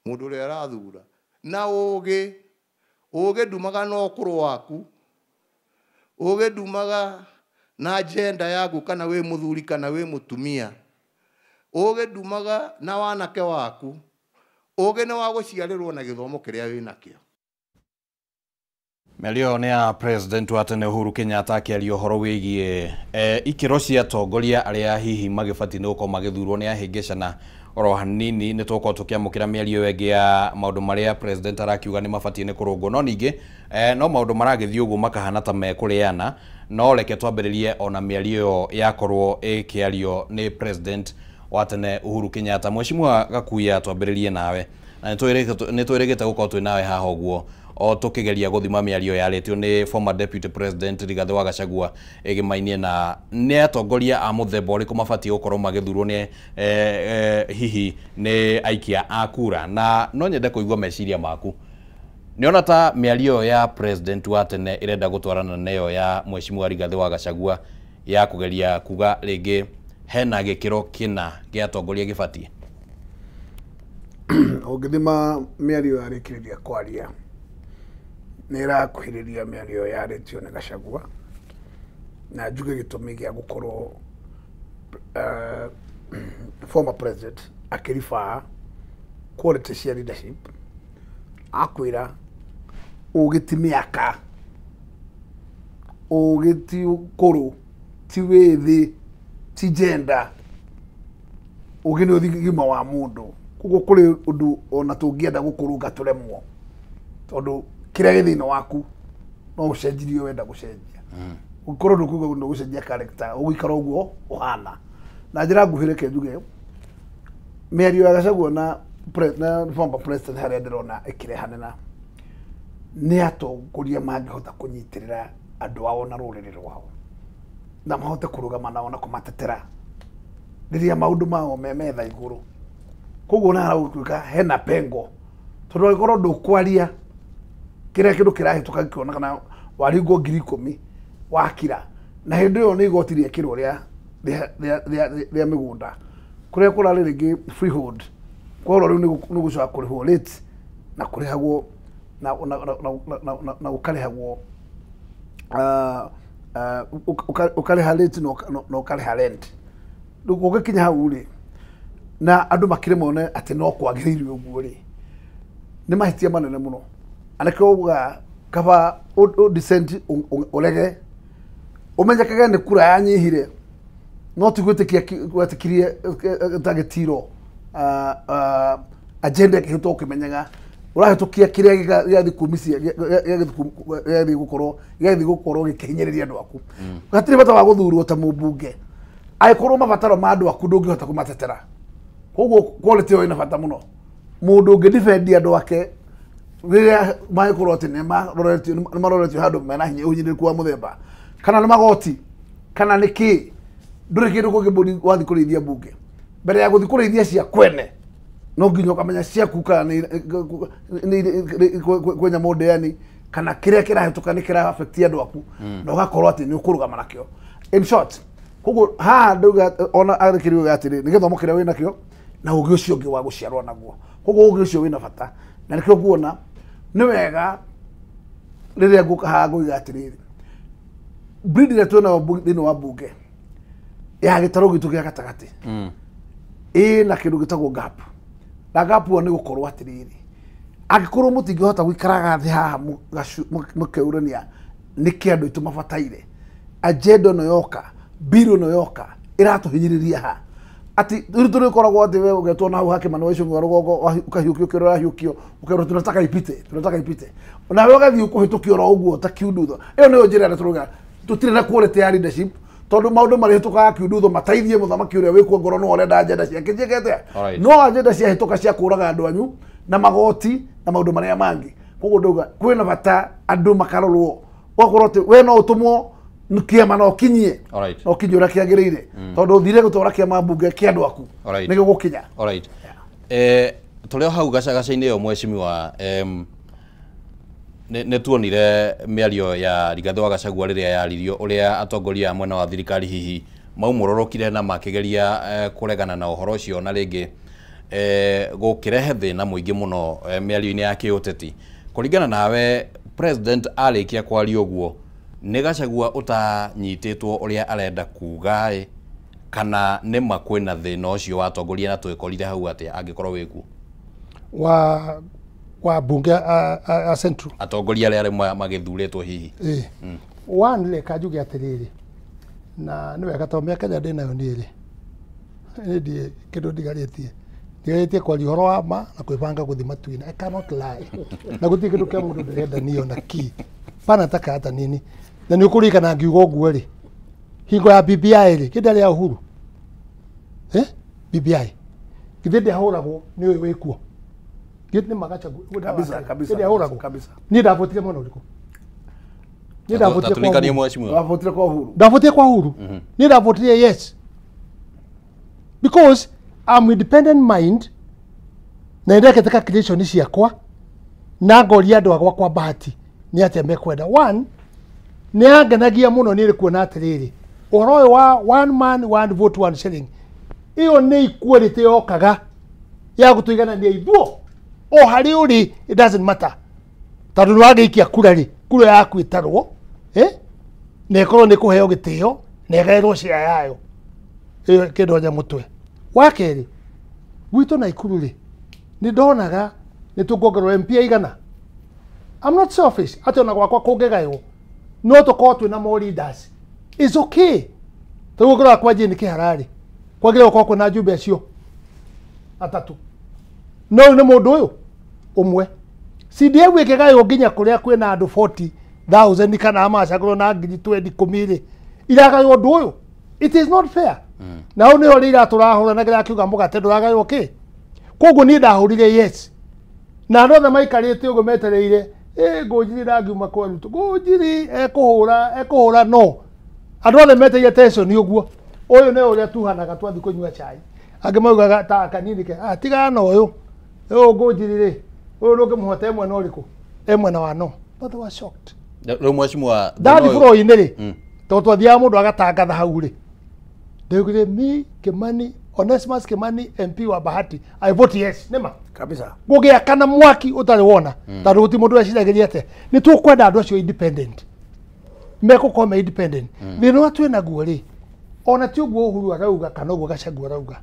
mundu uria arathura na ugi ndumaga no kuru waku ugi ndumaga na agenda yaku kana we muthuri kana we mutumia ugi ndumaga na wanake waku ugi ni wa guciarirwo na githomo kiria wina kio. Melio ni ya President wa tene Uhuru Kenyatta akiaria horo wigie ikiro cia tongoria aria hihi magibati no ko magithurwo ni ahingicana oro hanini ni toko tukiamukira mielio wege ya maundu maria President arakiuga ni mabati ni kurungwo no ningi no maundu maragithii uguo makahana ta mekuriana no reke twambiririe ona mielio yakorwo ikiario ni President wa tene Uhuru Kenyatta. Mheshimiwa Gakuya, twambiririe nawe na nitwiregete gukorwo twi nawe haha uguo o tukigeria guthima miario yaretio ni former deputy president Rigathi wa Gachagua igimainie na ni atongoria a muthemba uriku mabati gukorwo magithurwo ni hihi ni aikia a kura na no nyende kuigua meciria maku. Niona ta miario ya president wa tene irenda gutwarana nayo ya Mheshimiwa Rigathi wa Gachagua ya kugeria kuga ringi hena gikiro kina gia atongoria gibatie ungithima miario yarikiriria kwaria nira kuhiriria miario yaretio ni Gachagua na njuge gitumi gia gukorwo former president akirifa quality cia leadership akwira ugiti miaka ugiti ukuru ti withi ti gender ugini uthigima wa mundu kugo kuri undu ona tungienda gukurunga turemwo tondu kiria githino waku no ucenjirio wenda gucenjia ukorwo ndukuga undu gucenjia character ugikara uguo uhana na njira nguhireke njuge miario ya Gachagua na former president haria ndirona ikirehanena ni atongoria mangihota kunyitirira andu ao na ruriri rwao na mahote kurugama nao na kumatetera riria maundu mao memetha iguru koguo na arauka hena pengo tondu angorwo ndukwaria kiria kindu kirahituka gikiona kana waringo 10,000 wakira na hindi yo ni igotirie kirwo ria migunda kuria kurari ringi freehold kworo riu ni gucoka kurihwo rate na kurihagwo na ukarihagwo ukariha rate no ukariha rent ugikinya hau ri na andu makire mone ati no kwagiririo uguo ri ni mahitia manene muno anake uga kaba decent olege umenya kaga ni kura yanyihire no tigwitikirie tagitiro agenda kihito kimenyaga urahitukia kiria giathi kumisia giathi gukorwo gikihinyiriria andu aku gatiri bata wa guthurwo ta mubunge aikorwo mabataro ma andu aku ndungihota kumatetera koguo quality yo ina bata muno mundu ngidefendi andu ake riria maikorwo ati ni maroretio handu mena hinya unyiriku wa muthemba kana ni magoti kana ni ki nduri kindu kugibuni wathi kurithia bunge mbere ya guthi kurithia cia kwene no nginya ukamenya cia kuka ni kwenya modern kana kiria kirahituka ni kira affect andu aku no gakorwo ati ni ukurugama nakio in short koguo ha nduga ona arikiriwe atiri ni githomo kiria wina kio na ugi ucio ngi wa guciarwa naguo koguo ugi ucio wina bata na nikio kuona ni wega riria ngukaha nguiga atiri breed ile tuona thini wa bunge ya gitaro gitu gia gatagati na kindu gitagwo gap na gap ni gukorwo atiriri agikorwo mutingihota gwikaraga thi haha mukeurania niki andu itu mabataire agenda no yoka biro no yoka iratuhinyiriria ha ati turi koragwo ati we ugetwo na hake mano wecu ngorogo ukahiukio kirora hiukio ukerwo tunataka ipite na we ugathi ukuhitukio ro uguo ta kiundutho iyo ni njira na turuga tutire na quality ya leadership tondu maundu mari hituka kiundutho mataithie muthamaki uria wikuo ngoro no orenda agenda cia kijegete no agenda cia hituka cia kuraga andu anyu na magoti na maundu maria mangi koguo nduga kwina bata andu makarorwo wakorwo ati we no utumwo kiama no kinyie no kinyie ura kiagirire tondu thire gutwara kiama bunge kia andu aku ni gukinya tulio hau gacagaca-ini yo mheshimiwa nä tuonire mä ario ya Rigathĩ wa Gachagua rä rä a yaririo å rä a atongoria a mwena wa thirikari hihi maumå na makä geria kå regana na å horo å cio na rä ngä gå kä rehe thä na må ingä må no mä ario-inä ya kä å teti kå ringana nawe president arä kia kwaria å guo nä Gachagua å tanyitä two å rä a arenda kuga kana nä ma kwä na thä na å cio watongoria na twä korire hau atä angä korwo wä kuo wa bunge a Central atongoria arä magä two hihi one le kajuge atiriri na nä wega tondå mä aka ndä nayo nä rä ndie kä ndå ndigarä kwaria å horo wa ma na kwä banga gå thi matu-inä I cannot lie na gå tiä kä ndå kä a må ndå ndä renda nio na ki bana taka hata nini na nä å kå ririkana ngiuga å guo rä hingo ya BBI rä kä ndarä ya Uhuru BBI githä ndä ahå ragwo nä å yå wä kuo githä nä niä ndabåtire mwena å rä kå ndabåtire kwa Uhuru niä ndabåtire yes because I'm independent mind na ndekete calculation ciakwa na ngoria andå agwa kwa bahati nä atä mekwenda one nä angenagia må no nä rä kuona atä rä rä å horo å yå wa one man one vote one shilling ä yo nä equality yokaga ya gå tå iganania ithuo o harä å rä it doesn't matter tondå nä wagä ikia kura rä kura yaku ä tarwo na ä korwo nä kå heo gä tä o na ägaärwo cia yayo kä ndonya må twe wa kerä gwitå na ikuru rä nä ndonaga nä tå ngongerwo MP igana I'm not selfish atä ona gwakwa kå ngä gayo no tå korwo twä na more leaders is okay tå gå ngä kwa nä kä hararä kwagä rä korwo kwä na njumbe acio atatå no nä må ndå å yå å mwe CDF gwä kä gayo nginya kå rä a kwä na andå 40,000 kana macagå na ngiri 20 rä iragaywo ndå å yå it is not fair na å nä ho rä iratå rahå ranagä ra akiuga må gate ndå ragaywo kä koguo niä ndahå rire yes na andå othe maikarä te å guo metereire ngå njiri ndangiuma kwa rutå ngå njiri ekå hå ra no andå othe metereire tension å guo å yå nä å rä a tuhanaga twathi kå nyua cai angä maugaga ta kanini ke tigana na å yå ngå njiri rä å yå ndå ngä må hota mwena å rä kå mwena wa no but they were shocked ndathi bå rå-inä rä tondå twathiaga må ndå agatangatha hau rä ndaugire mi Kimani Onesmus Kimani MP wa Bahati I vote yes nima kabisa ngå kana mwaki å tarä wona tondå gå ti må ndå eciragä ria te nä tå kwenda andå acio independent mekå korwo me independent thä no atwä naguo rä ona ti å guo Uhuru arauga kana å guo Gachagua arauga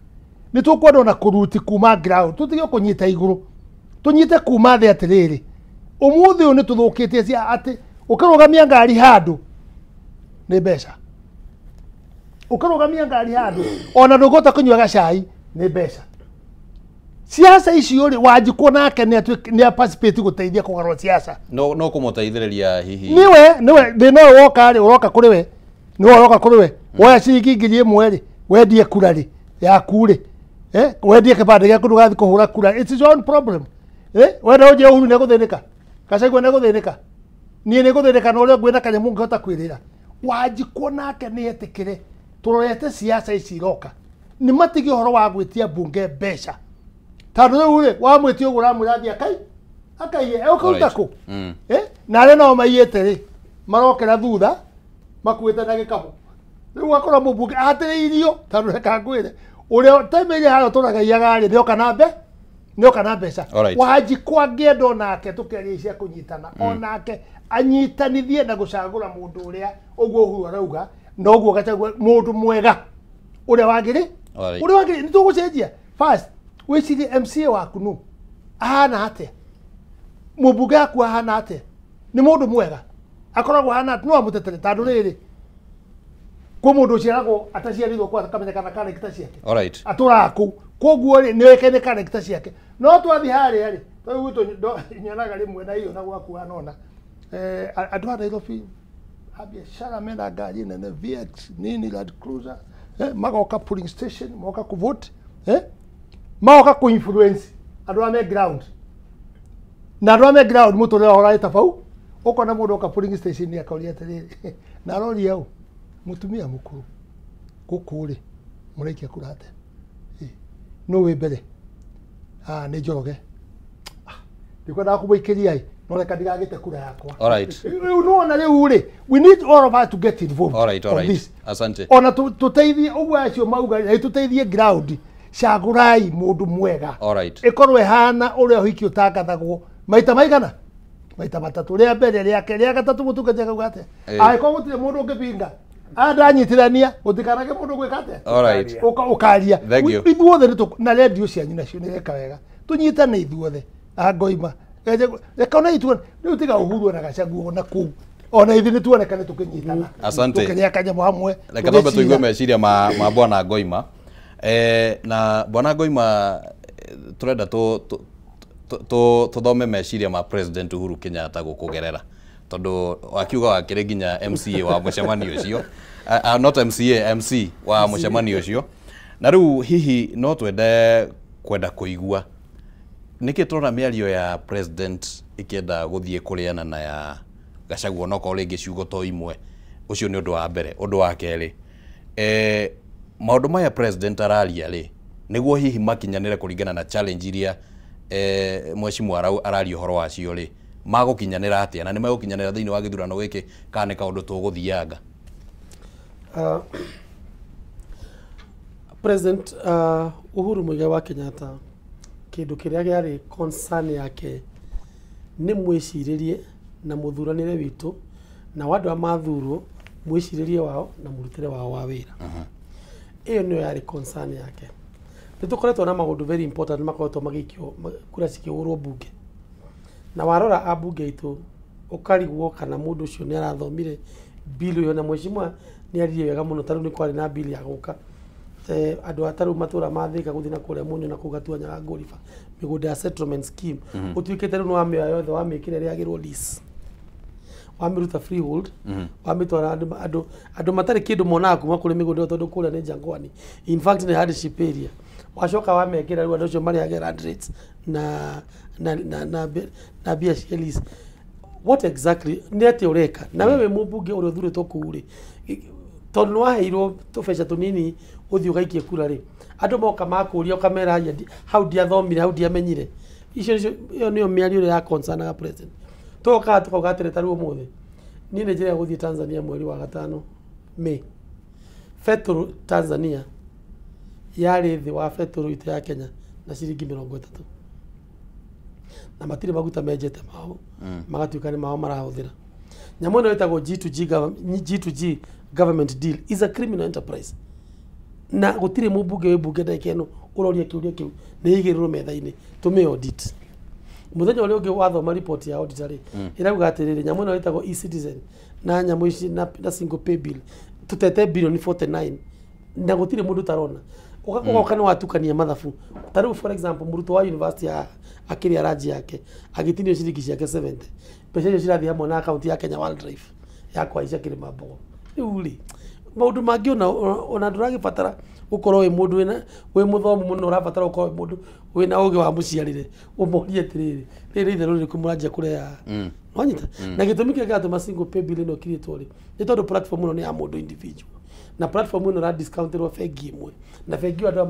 nä tå kwenda ona kå ruti kuma ground tå tige kå nyita igå rå tå nyite kuma thä atä rä rä å må thä å nä tå thå kä tie cia atä å kä rå gamia ngari handå nä mbeca ukarugamia ngari handu ona ndugota kunywa gacai ni mbeca siasa icio ri wanjikwo nake ni a participate guteithia kugarura siasa no kumuteithiriria hihi niwe thina uyu woka ri uroka kuri we niwe uroka kuri we woya ciringi ngiri imwe ri wendie kura ri yaku ri wendie kibande giaku ndugathi kuhura kura it's his own problem wenda uje Uhuru ni guthinika Gachagua ni guthinika nie ni guthinika no ria ngwina kanyamu ngihota kwirira wanjikwo nake ni etikire turorete siasa ici iroka ni matigi horo wa gwitia bunge mbeca tandå rä u rä wamwä tie å guo ramwä rathi akaiye ukauta kå na arä nao maiyä te rä marokera thutha makuä te na gä kabå rä u akora må mbunge atä rä irio tandå reka ngwä re å rä a taimä harä tå ragaiaga rä nä oka na mbeca wanjikwa ngä enda onake tå käaria cia kå nyitana onake anyitanithie na gå cagå ra må ndå å rä a å guo Uhuru arauga no guo Gachagua mundu mwega uria wagiri ni tu gucenjia first wicirie MCA waku nu ahana atia mubunge aku ahana atia ni mundu mwega akoragwo ahana atia no amutetere tandu riri kwa mundu ciaragwo ataciarirwo kwa kamenyekana character ciake aturaku koguo ri ni wekene character ciake no twathi haria ri twitu nyonaga rimwe na iyo na gwaku anona andu a Nairobi biashara mena gari nene VX nini Land Cruiser magoka polling station magoka ku vote magoka ku influence andu ame ground na andu ame ground mutu ria ora tabau uko na mundu oka polling station ya kauria atiriri na rori yau mutumia mukuru gukuri muraikia kurate no we mbere ni Njoroge ndikwenda kumwikiria no reka ndigagite kura yakwa. All right. Unaona riu ri, we need all of us to get involved. All right. Asante. Ona tuteithie uguo acio mauga na tuteithie ground. Cagurai mundu mwega. All right. Ikorwe hana uria hiki utangathagwo. Maita maigana? Maita matatu. Ria mbere ria keri ria gatatu mutungatia kaugate. Aiko gutire mundu ngibinga. Adanyitirania gutikanage mundu gwikate. All right. Ukaria. Ithuothe na radio cianyu nacio ni reka wega. Tunyitane ithuothe. Ngoima. Reka ona ithuothe. Riu tiga Uhuru na Gachagua na kuu. Ona ithi ni tuonekane tukinyitana. Asante. Tukiria kanyamo hamwe. Reka tombe tuigue meciria ma bwana Ngoima. Na bwana Ngoima turenda tuthome meciria ma President Uhuru Kenyatta gukugerera tondu wakiuga wakire nginya MCA wa mucemanio ucio not MCA MC wa mucemanio ucio na riu hihi no twende kwenda kuigua niki turona miario ya president ikienda guthie kuriana na ya Gachagua no ko ringi ciugo to imwe ucio ni undu wa mbere. Undu wa keri maundu maya president araria ri niguo hihi makinyanire kuringana na challenge iria mheshimiwa araria horo wacio ri magukinyanira atia na ni magukinyanira thiini wa githurano giki kana kaundu tuguthianga. President Uhuru Muigai wa Kenyatta kindu kiria giari concern yake ni mwiciririe na muthuranire witu na wandu amathurwo mwiciririe wao na murutire wao wa wira. Iyo niyo yari concern yake. Nitukoretwo na maundu very important makoretwo magikio kura cikihurwo bunge. Na warora abunge itu ukarigwo kana mundu ucio ni arathomire bill yo na mheshimiwa ni aririe wega muno taru ni kwari na bill ya guka andu ataru matura mathika guthina kuria munyo na kugatua nyaga ngorifa migunda settlement scheme utuikete ru no amia yothe wa mikire ria girwo lease wamiruta freehold wamitwara andu matari kindu mona kuma kuri migunda tondu kuria ni Jangwani. In fact ni hardship area wacoka wamekira ru andu cio mari agera land rates na biashara lease. What exactly ni ati ureka na wewe mubunge uri uthuritwo kuri tondu no waheirwo tubesha tunini uthio gaikie kura ri andu moka makuria ukamera how dia thomire how dia menyire iyo niyo miario ya concern ga president toka tukaugatire taru umuthe ni ne jira guthie Tanzania mweri wa gatano Mei fetro Tanzania yari thi wa fetro ite ya Kenya na ciringi 30 na matire maguta mejete mao magatuika ni mao marahuthira nyamo no itagwo G2G government deal is a criminal enterprise na gutire mubunge we bunge ndaikeno uroria kiuria kiu ni igiriro metha-ini tume audit muthenya uri ungi wathoma report ya auditor irauga atiriri nyamo no itagwo e-citizen na nyamo ici na single pay bill tutete billion 49 na gutire mundu tarona ugakoka no watukania mathabu taru for example muruto wa university ya akiri araji yake agitinio ciringi ciake 70 pesa icio cirathi hamwe na account ya Kenya Wildlife yakwa icia kiri mambogo riuri maundu mangi ona nduragibatara ukorwo wi mundu wi muthomu muno urabatara ukorwo mundu wina ugi wa muciarire umurie tiriri riri ithe ruri kumuranjia kurea wanyita na gitumi kia gatuma single pay bill no kiritwo ri ni tondu platform no ni ya mundu individual na platform no ra discounted fegi imwe na fegi andu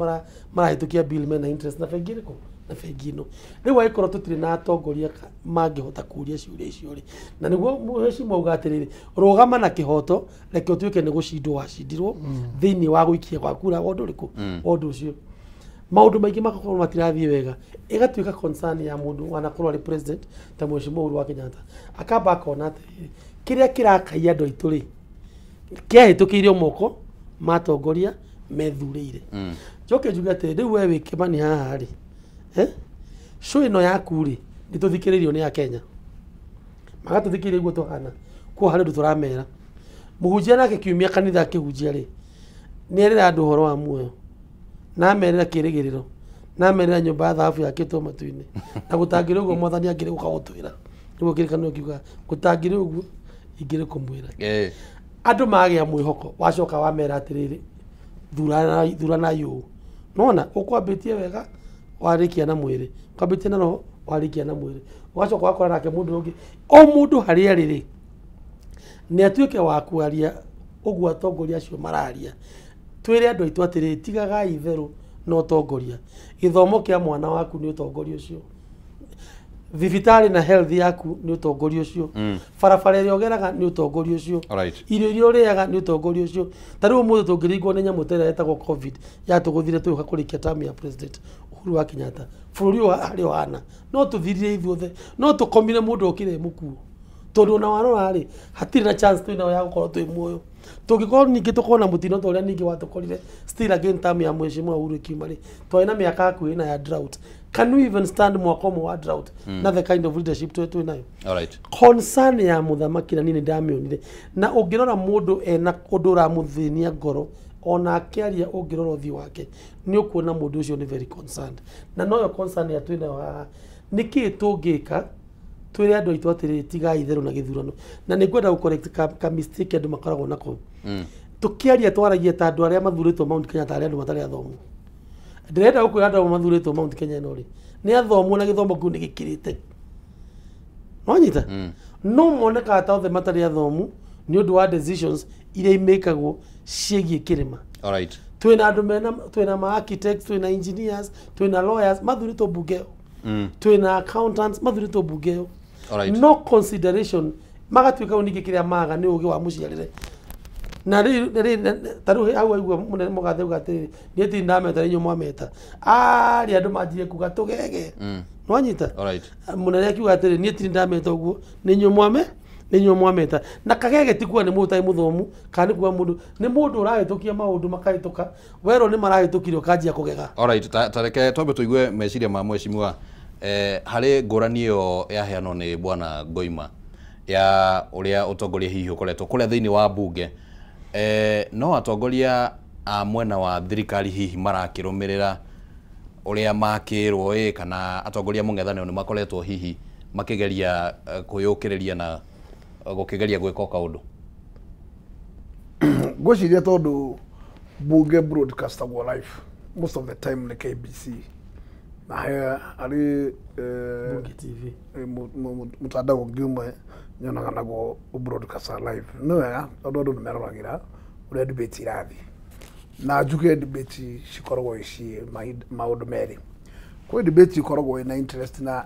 marahitukia bill mena interest na fegi riko na fegi no riu waikoro tutire na atongoria mangihota kuria ciuria icio ri na niguo mheshimiwa ugatiriri rugama na kihoto reke utuike ni gucindwo wacindirwo thiini wa guikia kwa kura wondu riku wondu ucio maundu maingi makakorwo matirathie wega igatuika concern ya mundu wanakorwo ari president ta mheshimiwa Uhuru wa Kenyatta akamba akona atiriri kiria kirakai andu aitu ri kiahitukiire moko matongoria methurire njoke njuge ati riu we wikimani haha ri show ino yaku ri nituthikiririo ni ya Kenya magatuthikiriria iguo tuhana kwa hari ndu turamera muhunjia nake kiumia kanitha kihunjia ri ni erira andu horo wa muoyo na merira kirigiriro na merira nyumba ya thahabu yakitwo matu-ini na gutangire uguo mwathani angire gukagutwira niguo kirikanio kiuga gutangire uguo ingire kumwira andu magia mwihoko wacoka wamera atiriri thurana yu nona ukwambitie wega warikia na mwiri kwambitie na roho warikia na mwiri ugacoka wakora nake mundu ungi o mundu haria riri ni atuike wa kwaria uguo atongoria acio mararia twire andu aitu atiriri tigaga itheru no tongoria githomo kia mwana waku ni utongoria ucio Thibitari na health yaku ni utongoria ucio. Barabara ĩrĩa ũgeraga ni utongoria ucio. Irio iria ũrĩaga ni utongoria ucio. Ta rĩu mũthĩ tũngĩringwo nĩ nyamũ tena yetagwo COVID yatũgũthire twĩhoka kũrĩkia term ya president Uhuru wa Kenyatta. Bũrũri wa harĩ ohana. No tũthirire ithuothe. No tũkomire mũndũ okire mũkuo. Tondũ ona warora rĩ hatirĩ na chance twĩna ya gũkorwo twĩ muoyo. Tũngĩkorwo ningĩ tũkona mũtino ta ũrĩa ningĩ watũkorire still again term ya Mheshimiwa Uhuru Kimari. Twarĩ na mĩaka hakuhĩ na ya drought. Can we even stand mwaka ũmwe wa drought na the kind of leadership twĩ nayo? Concern ya mũthamaki na niĩ ndamĩonire na ũngĩrora mũndũ ena ũndũ ũramũthĩnia ngoro ona akĩaria ũngĩrora ũthiũ wake nĩ ũkuona mũndũ ũcio nĩ very concerned na noyo concern ya twĩ nayo haha nĩkĩ tũngĩka twĩre andũ aitũ atĩrĩ tigai itherũ na gĩthurano na nĩ ngwenda gũcorrect ka mistake andũ makoragwo nako tũkĩaria twaragia ta andũ arĩa mathurĩtwo Mount Kenya ta arĩa andũ matarĩ athomu ndĩrenda gũkwĩra andũ mathurĩtwo Mount Kenya ĩno rĩ nĩ athomu na gĩthomo kĩu nĩ gĩkĩrĩte wanyita no monekaga ta othe matarĩ athomu nĩ ũndũ wa decisions iria imekagwo ciĩgiĩ kĩrĩma twĩna andũ twĩna ma architects twĩna engineers twĩna lawyers mathurĩtwo bunge twĩna accountants mathurĩtwo bunge ĩyo no consideration magatuĩka ningĩ kĩrĩa maga nĩ ũgĩ wa mũciarĩre na tarĩu hau aigua mũnene mũgathe ũgatĩrĩrĩ niĩ ti ndameta inyuĩ mwameta arĩ andũ manjire kuga tũgege nwanyita mũnene akiuga atĩrĩ niĩ ti ndameta ũguo nĩ inyuĩ mwameta na kagege ti kuga nĩ mũndũ ũtarĩ mũthomu kana nĩ kuga mũndũ nĩ mũndũ ũrahĩtũkia maũndũ makahĩtũka werwo nĩ marahĩtũkire ũkanjia kũgega ta reke twambe tũigue meciria ma Mheshimiwa harĩ ngũrani ĩyo yaheanwo nĩ Bwana Ngoima ya ũrĩa ũtongoria hihi ũkoretwo kũrĩa thĩinĩ wa mbunge no atongoria a mwena wa thirikari hihi marakĩrũmĩrĩra ũrĩa makĩrwo kana atongoria mũng'ethanĩro nĩ makoretwo hihi makĩgeria kwĩyũkĩrĩria na gũkĩgeria gwĩka kaũndũ ngwĩciria tondũ mbunge broadcastagwo live most of the time nĩ KBC na harĩ Bunge TV mũtandao ũngĩ ũmwe nyonaga naguo broadcast live nĩ wega tondũ andũ nĩ meroragĩra ũrĩa debate irathiĩ na njuge debate cikoragwo ici maũndũ merĩ kwĩ debate ikoragwo ina interest na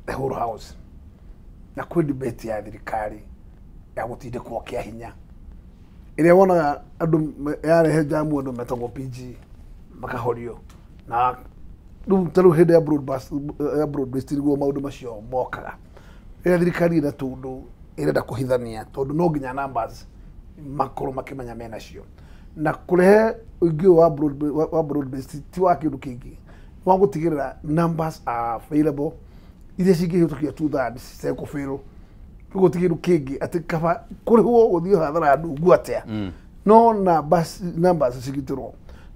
the whole house na kwĩ debate ya thirikari ya gũtindĩkwo kĩa hinya ĩrĩa wonaga andũ yarehe jamu andũ metagwo PG makahorio na rĩu hĩndĩ ya broadcast nĩguo maũndũ macio mokaga ĩrĩa thirikari ĩna tondũ ĩrenda kũhithania tondũ no nginya numbers makorwo makĩmenya menacio na kũrehe ũingĩ wa broadcast ti wa kĩndũ kĩngĩ wa gũtigĩrĩra numbers are available iria cingĩhĩtũkia 2/3 cekũbĩrwo gũtigĩrwo kĩngĩ atĩ kaba kũrĩhwo gũthiĩ hathara ndungu atĩa no numbers cigitĩrwo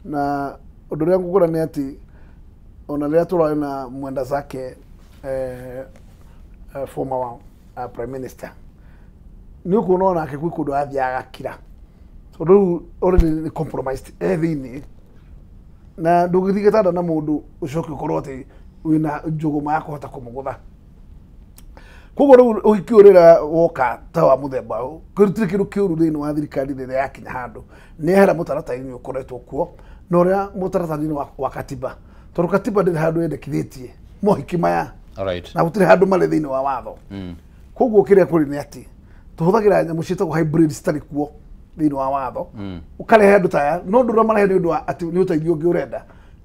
na ũndũ ũrĩa ngũkũra nĩ atĩ ona rĩrĩa tũrarĩ na mwenda zake former prime minister nĩ ũkuona onake gwĩ kũndũ athiaga agakira tondũ rĩu already nĩ compromised thĩinĩ na ndũgĩthiĩ gĩtanda na mũndũ ũcoke ũkorwo atĩ wĩna njũgũma ya kũhota kũmũgũtha koguo rĩu ũhiki ũrĩa woka ta wa mũthemba ũyũ kũrutire kĩndũ kĩũru thĩinĩ wa thirikari rĩrĩa yakinya handũ nĩ yehera mũtaratara-inĩ ũkoretwo kuo na ũrĩa mũtaratara-inĩ wa katiba tondũ katiba ndĩrĩ handũ yendekithĩtie mohiki maya na gũtirĩ handũ marĩ thĩinĩ wa watho koguo kĩrĩa kũrĩ nĩ atĩ tũhũthagĩra nyamũ ciĩtagwo hybrid citarĩ kuo thĩinĩ wa watho ũkarehe andũ taya no ndũra marehe nĩ ũndũ wa atĩ nĩ ũteithio ũngĩ ũrenda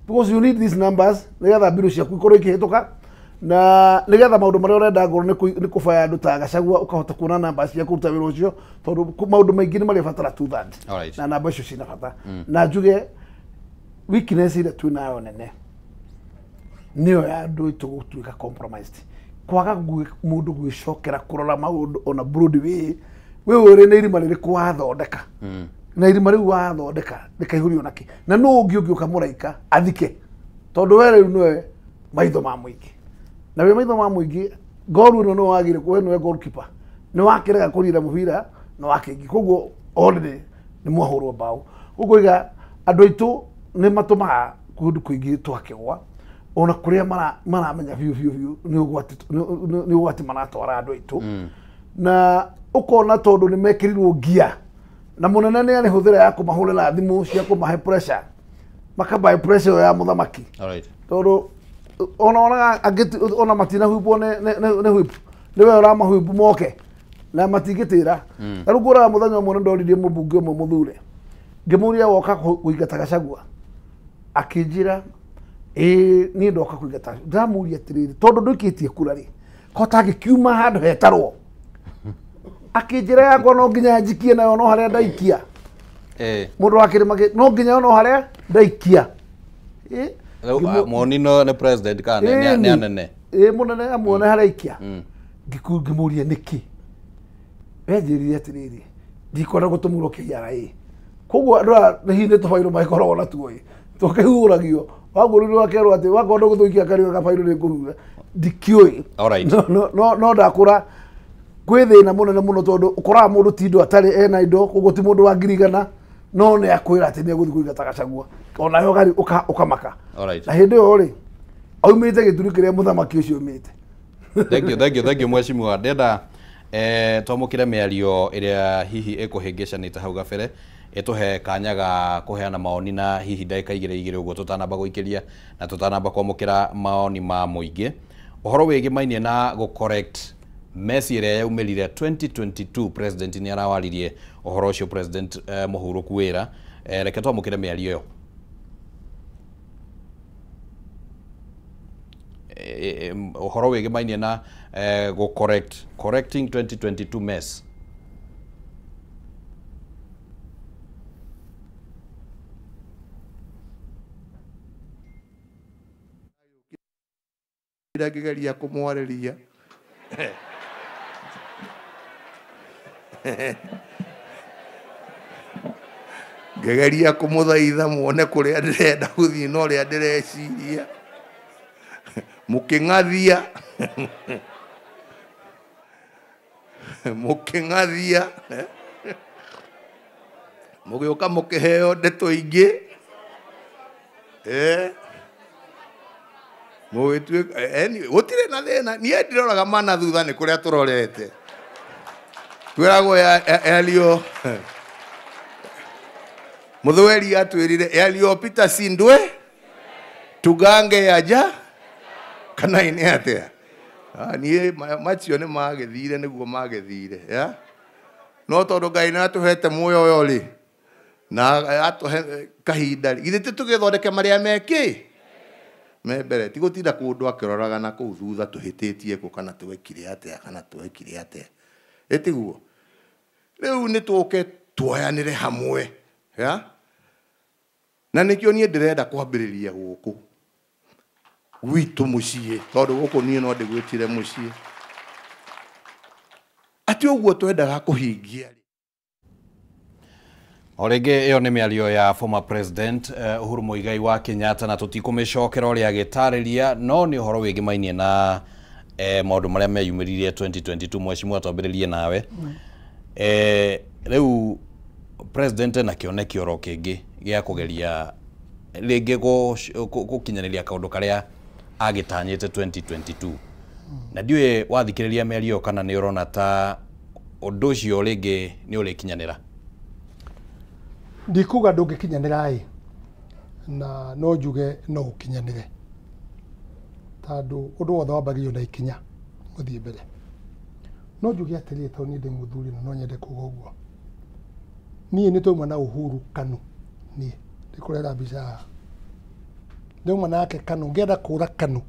because you need these numbers nĩgetha mbirũ ciaku ikorwo ikĩhĩtũka na nĩgetha maũndũ marĩa ũrenda ngorwo nĩ kũbaya andũ ta Gachagua ũkahota kuona numbers cia kũruta wĩra ũcio tondũ maũndũ maingĩ nĩ marĩbatara 2/3 na namba icio cina bata na njuge weakness ĩrĩa twĩnayo nene nĩyo ya andũ aitũ gũtuĩka compromised kwaga mũndũ gwĩcokera kũrora maũndũ ona Broadway we ũrĩ na irima rĩrĩkũ wathondeka na irima rĩu wathondeka rĩkaihũrio nakĩ na no ũngĩ ũngĩũka mũraika athike tondũ we rĩu nĩwe maitho ma mũingĩ na we maitho ma mũingĩ goru ĩno nĩwe wagĩrĩire we nĩwe goalkeeper nĩ wakĩrega kũrira mũbira na wakĩngĩ koguo already nĩ mwahũrwo mbaũ ũguo iga andũ aitũ nĩ matũmaga kũndũ kũingĩ twakĩgwa ona kũrĩa maramenya biũ nĩ ũgwati maratwara andũ aitũ na ũkona tondũ nĩ mekĩrirwo ngia na mũnene nĩ arĩhũthĩra ya kũmahũrĩra thimũ cia kũmahe pressure makabahe pressure ya mũthamaki tondũ ona angeti ona matina huipo ne huipo niwe uramahuipo moke na matigitira riu ngura muthenya mwe ndoririe mubunge umwe muthure ngimuria woka kuingata Gachagua akinjira ni ndoka kuingata ndamuria atiriri tondu ndukitie kura ri kota gikiuma handu hetarwo akinjira yakwa no nginya njikie nayo no haria ndaikia mundu wakirima no nginya no haria ndaikia Monino ne president kana ne anene munene amwone haria ikia ngimuria niki wenjirire atiriri ndikona gutumuro KRA koguo ndora hinde tubairo maikoro na tuoi tukihuragio waguriro akerwo ati wakonda guthuikia kariga kabairo ni kuhura ndikioi no ndakura gwithina munene muno tondu ukora mundu tindo atari ena indo kuguti mundu wa ngirigana no ne akwira ati ni guthi kuigata Gachagua ona yo gari ukamaka na hindi yo ri aumite gituri kiria muthamaki ucio umite thank you mheshimiwa ndenda twamukire miario iria hihi ikuhingicanite hau gabere ituhe kanya ga kuheana maoni na hihi ndagika igire uguo tutanamba guikiria na tutanamba kwamukira maoni ma muingi uhoro wigi mainie na go correct mesi iria yaumirire 2022 president ni arawaririe uhoro ucio president Muhuru Kuwira reke twamukire miario yo uhoro wigi mainie na go correcting 2022 mess ngigeria kumwariria ngigeria kumuthaitha muone kuria ndirenda guthii no ria ndireciria muking'athia muking'athia mugiuka mukiheo ndeto ingi mugitue gutire na thina nie ndiroraga mana thutha ni kuria turorete twiragwo Elio muthweri atwirire Elio Peter Sindwe tugange yaja kana ine atia nie macio ni magithire niguo magithire ya no tondu Ngai na tuhete muoyo uyo ri na atuhe kahinda githite tugithondeke maria meki membere tigutinda kundu akiroraga na kuu thutha tuhititie ku kana twekire atia kana twekire atia etiguo riu ni tuke tuoyanire hamwe ya na nikio nie ndirenda kwambiriria guku witu mucie tondu guku nie no ndigwitire mucie ati uguo twendaga kuhingia Orege iyo ni miario ya former president Uhuru Muigai wa Kenyatta na tutikumicokera uria agitariria no ni uhoro wigi mainie na maundu maria meyumiririe 2022 mheshimiwa twambiririe nawe riu president na kioneki oro kingi gia kugeria ringi gukinyaniria kaundu karia agitanyite 2022 na ndiwe wathikiriria miario kana ni urona ta undu ucio ringi ni urikinyanira ndikuga ndungikinyanira na no njuge no ukinyanire tondu undu wothe wambagio na ikinya guthie mbere no njuge atiri to ni ndi muthuri no nyende kuga uguo nie ni twauma na Uhuru Kanu nie ndikurera mbica ndauma nake Kanu ngenda kura Kanu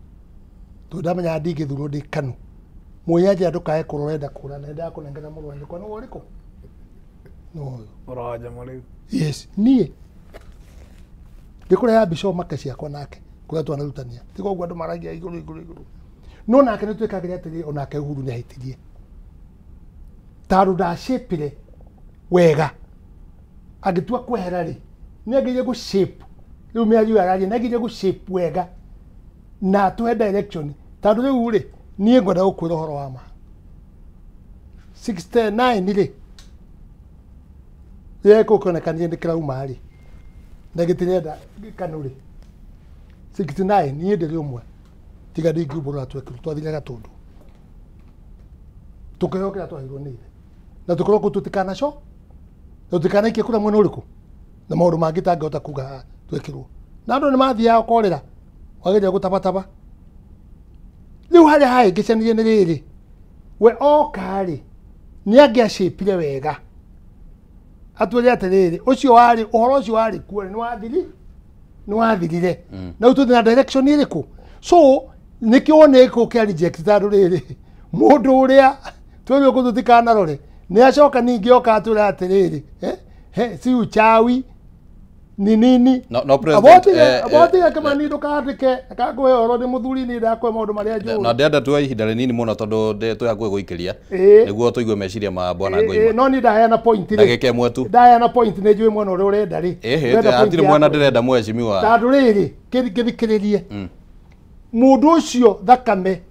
to ndamenya ndingithurwo ndi Kanu muyaje andu kae kurorenda kura na nda kunengera murwanyi kwa no uriko no uraja muri yes nie ndikurera mbica make ciakwa nake kuria twanarutania tigo gwa andu maragia iguru no nake ni twikagira atiri onake Uhuru ni ahitirie taru da shapire wega agitua kwehera ri ni agije gu shape riu miario araje ni agije gu shape wega na tuhe direction tondu riu ri nie ngwenda gukwira horo wa ma 69 ri yeko kona kanije ndikira umari na gitirenda Kanu ri 69 nie ndiri umwe tiga ndi ngubura twathigaga tundu tukeyokera twahirwo nire na tukorwo tutikana co tutikana ikie kura mwena uriku na maundu mangi tangihota kuga twekirwo na andu ni mathiaga korera wageria gutabataba riu hari haingicanirie ni riri we oka ri ni angiacipire wega atwire atiriri ucio wari uhoro ucio wari kuo ni wathirire na ututhi na direction iriku so nikio neko kia reject tadu riri mundu uria twebwe kututikana rore ni acoka ningi oka atwire atiriri si uchawi ni nini no president aboti kama ni ndukandike akagwe oro ni muthuri ni ndakwe maundu maria njuru na ndenda tu ihinda rinini muno tondu tuyakwe guikiria niguo tuigue meciria ma bwana Ngoima no ni ndahena point ndagike imwe tu ndahena point ni njui mwena uria urenda ri atiri mwena ndirenda mwecimiwa tandu riri kirikiririe mundu ucio thakame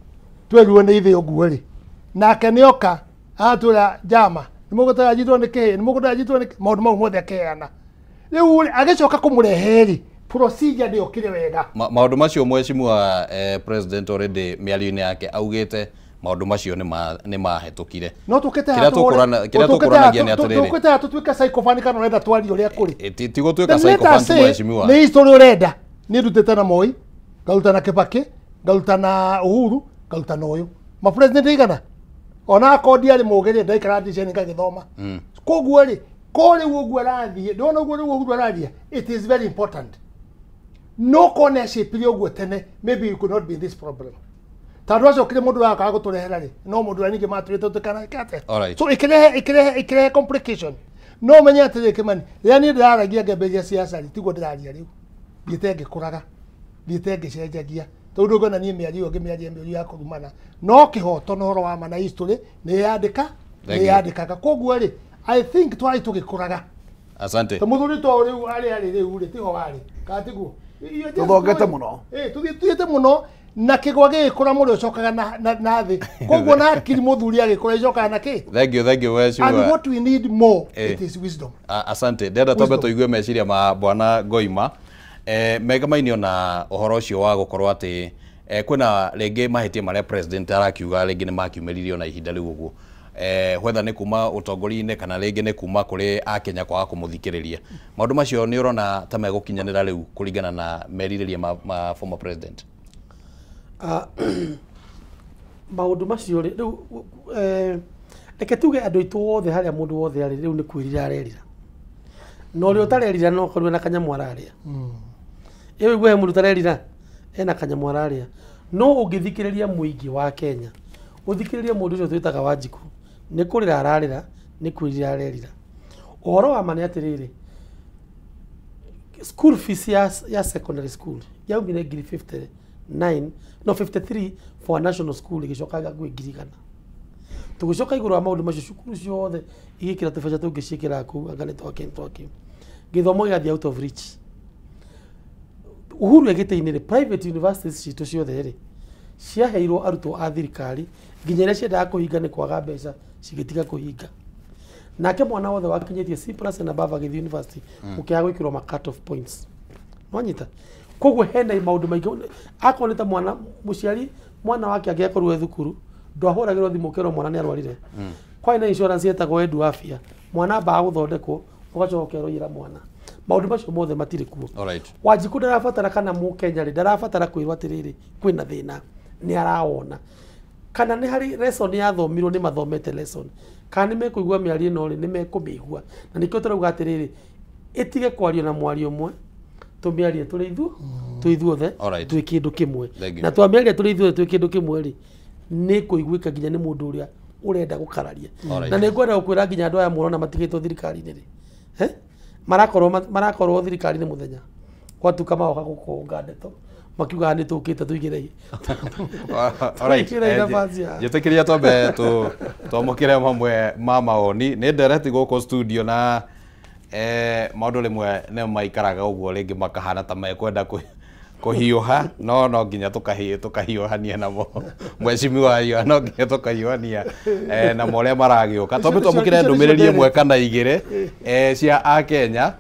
tweruo ni ithe uguo ri nake nioka atura jama nimugutara jitwo ni kihi nimugutara jitwo ni maundu mau mothe akeana riu agicoka kumureheri procedure ndio kire wega maundu macio mwecimwa president already miario-ini yake augite maundu macio ni mahetukire no tukete kira tukuranagia ni atiriri tukete tutwika psychophonic kana urenda twari uria kuri tigo twika psychophonic mwecimwa ni history urenda ni ndutete na Moi ngaruta na Kibaki ngaruta na Uhuru ngaruta na uyu ma president igana ona akodi ari mugerie ndaikara ndiceni ngagithoma koguo ri kore uguo rathie ndona uguo uguo rathie it is very important no ownership ri uguo tene maybe you could not be in this problem tandu acio kire mundu wakaga guturehera ri no mundu aningi maturite tukana kate so ikirehe complication no menya atire Kimani yani ndaragia ngemberia siasa ri tiguo ndiraria riu thiete ngikuraga thiete ngicenjagia tondu ngona nie miario ngimiaria miario ya kurumana no kihoto no horo wa mana history ni yandikaga koguo ri I think twari tugikuraga asante muthuri to riu ari riu ri tiho wari katiguo tuthongete muno tuthiete muno na kigwa gikura muri ucokaga na thi koguo na akiri muthuri agikura icokaga na ki thank you weciwa and what we need more it is wisdom asante ndenda twambe tuigue meciria ma bwana Ngoima megamainio na uhoro ucio wa gukorwo ati kwina ringi mahitia maria president arakiuga ringi ni makiumiririo na ihinda riu uguo whether ni kuma utongori-ini kana ringi ni kuma kuri akenya kwaga kumuthikiriria maundu macio ni urona ta megukinyanira riu kuringana na meririria ma former president maundu macio riu reke tuge andu itu wothe haria mundu wothe ari riu ni kwirira arerira no ri utarerira no korwe na kanyamu araria ewe gwe mundu utarerira ena kanyamu araria no ungithikiriria muingi wa Kenya uthikiriria mundu ucio twitaga Wanjiku ni kurira ararira ni kwirira arerira uhoro wa mane atiriri school fees ya secondary school yaumire ngiri 53 for a national school igicokaga gwi ngiri kana tugicoka iguru wa maundu macio cukuru ciothe igikira tubeca tungicikira ku angane twaki githomo gigathi out of reach Uhuru egite-ini private universities citu ciothe ri ciaheirwo arutwo a thirikari nginya iria ciendaga kuhinga ni kwaga mbeca cigitiga kuhinga nake mwana wothe wakinyitie C+ and above agithii university ukiaga gwikirwo ma cut off points nwanyita koguo hena maundu maingi akoneta mwana muciari mwana wake angiakorwo thukuru ndwahuragirwo thimu kerwo mwana ni arwarire kwa ina insurance yetagwo Edu Afya mwana baa guthondekwo ugacoka ukerwo ira mwana maundu macio mothe matire kuo Wanjiku ndarabatara kana Mukenya ri ndarabatara kwirwo atiriri kwina thina ni arawona kana ni hari lesson yathomirwo ni mathomete lesson kana ni mekuigua miario no ri ni mekumigua na nikio turauga atiriri itige kwario na mwario mwe tumiarie turi ithuothe twi kindu kimwe na twamiaria turi ithuothe twi kindu kimwe ri ni kuiguika nginya ni mundu uria urenda gukararia na ni ngwenda gukwira nginya andu aya murona matigitwo thirikari-ini ri marakorwo thirikari-ini muthenya kwatuka maoka gukunga ndeto makiuga ni tukite tuigire njitikiria twambe twamukire mamwe ma maoni ni ndereti guku studio na maundu rimwe ne maikaraga uguo ringi makahana ta mekwenda kuhiuha no nginya tukahiuhania namo mwecimiwa yo no nginya tukahiuhania na moria maragiuka twambe twamukire ndumiriri imwe kana igire cia Akenya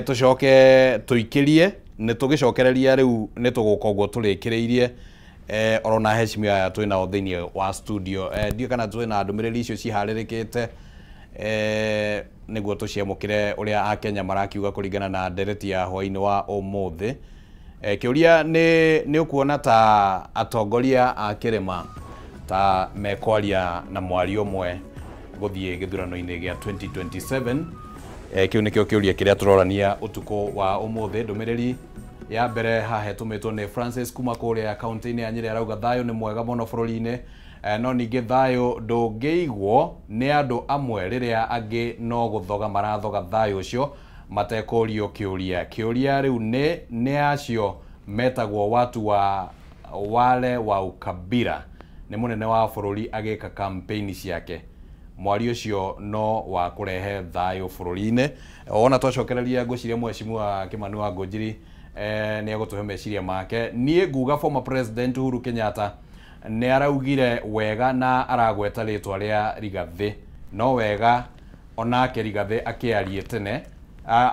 tucoke tuikirie ni tugicokereria riu ni tuguka uguo turikiriirie orona hecimia ya twina thiini wa studio ndio kana twina ndumiriri icio ciharirikite niguo tuciamukire uria Akenya marakiuga kuringana na ndereti ya hwaini wa umuthi Kiuria ni ukuona ta atongoria a kirema ta mekwaria na mwari omwe guthie githurano-ini gia 2027. Kiu nikio kiuria kiria turorania utuko wa umuthi. Ndumiriri ya mbere hahe tumitwo ni Francis kuma kuria kaunti-ini ya Nyeri arauga thayo ni mwega muno bururi-ini, no ningi thayo ndungiigwo ni andu amwe riria angi no guthoga marathoga thayo ucio matekorio kiuria riu ni acio metagwo watu wa wale wa ukabira. Ni munene wa bururi agika campaign ciake. Mwari ucio no wa kurehe thayo bururi-ini. Ona twacokereria nguciria mheshimiwa Kimani wa Ngunjiri ni agutuhe meciria make. Nie nguga former president Uhuru Kenyatta ni araugire wega na aragweta ritwa ria Rigathi, no wega onake Rigathi akiarie tene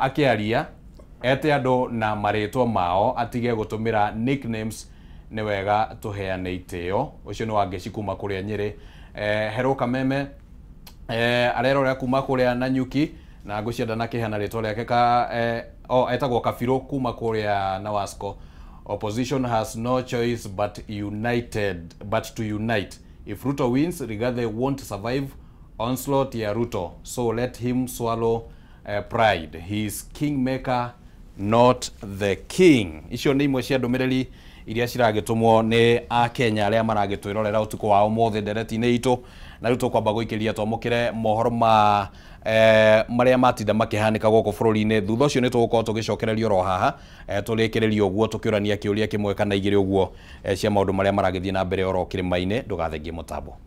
akiaria ete andu na maritwa mao atige gutumira nicknames. Ni wega tuheane itio. Ucio ni wangeshi kuma kuria Nyeri. Hero Kameme arero kuma kuria Nanyuki na ngucienda na kihana ritwa riake ka etagwo Kabirũ kuma kuria Nawasco. Opposition has no choice but to unite. If Ruto wins, Rigathi won't survive onslaught ya Ruto, so let him swallow pride. He is kingmaker, not the king. Icio ni imwe cia ndumiriri iria ciragitumwo ni a Kenya aria maragitwirorera utuko wa umuthi ndereti-ini itu, na riu tukwamba guikiria twamukire mohoro ma maria matinda makihanika goko bururi-ini. Thutha ucio ni tugukorwo tugicokererio ro haha turikiririo uguo tukiurania kiuria kimwe kana igiri uguo cia maundu maria maragithie na mbere oro kirima-ini. Ndugathengie mutambo.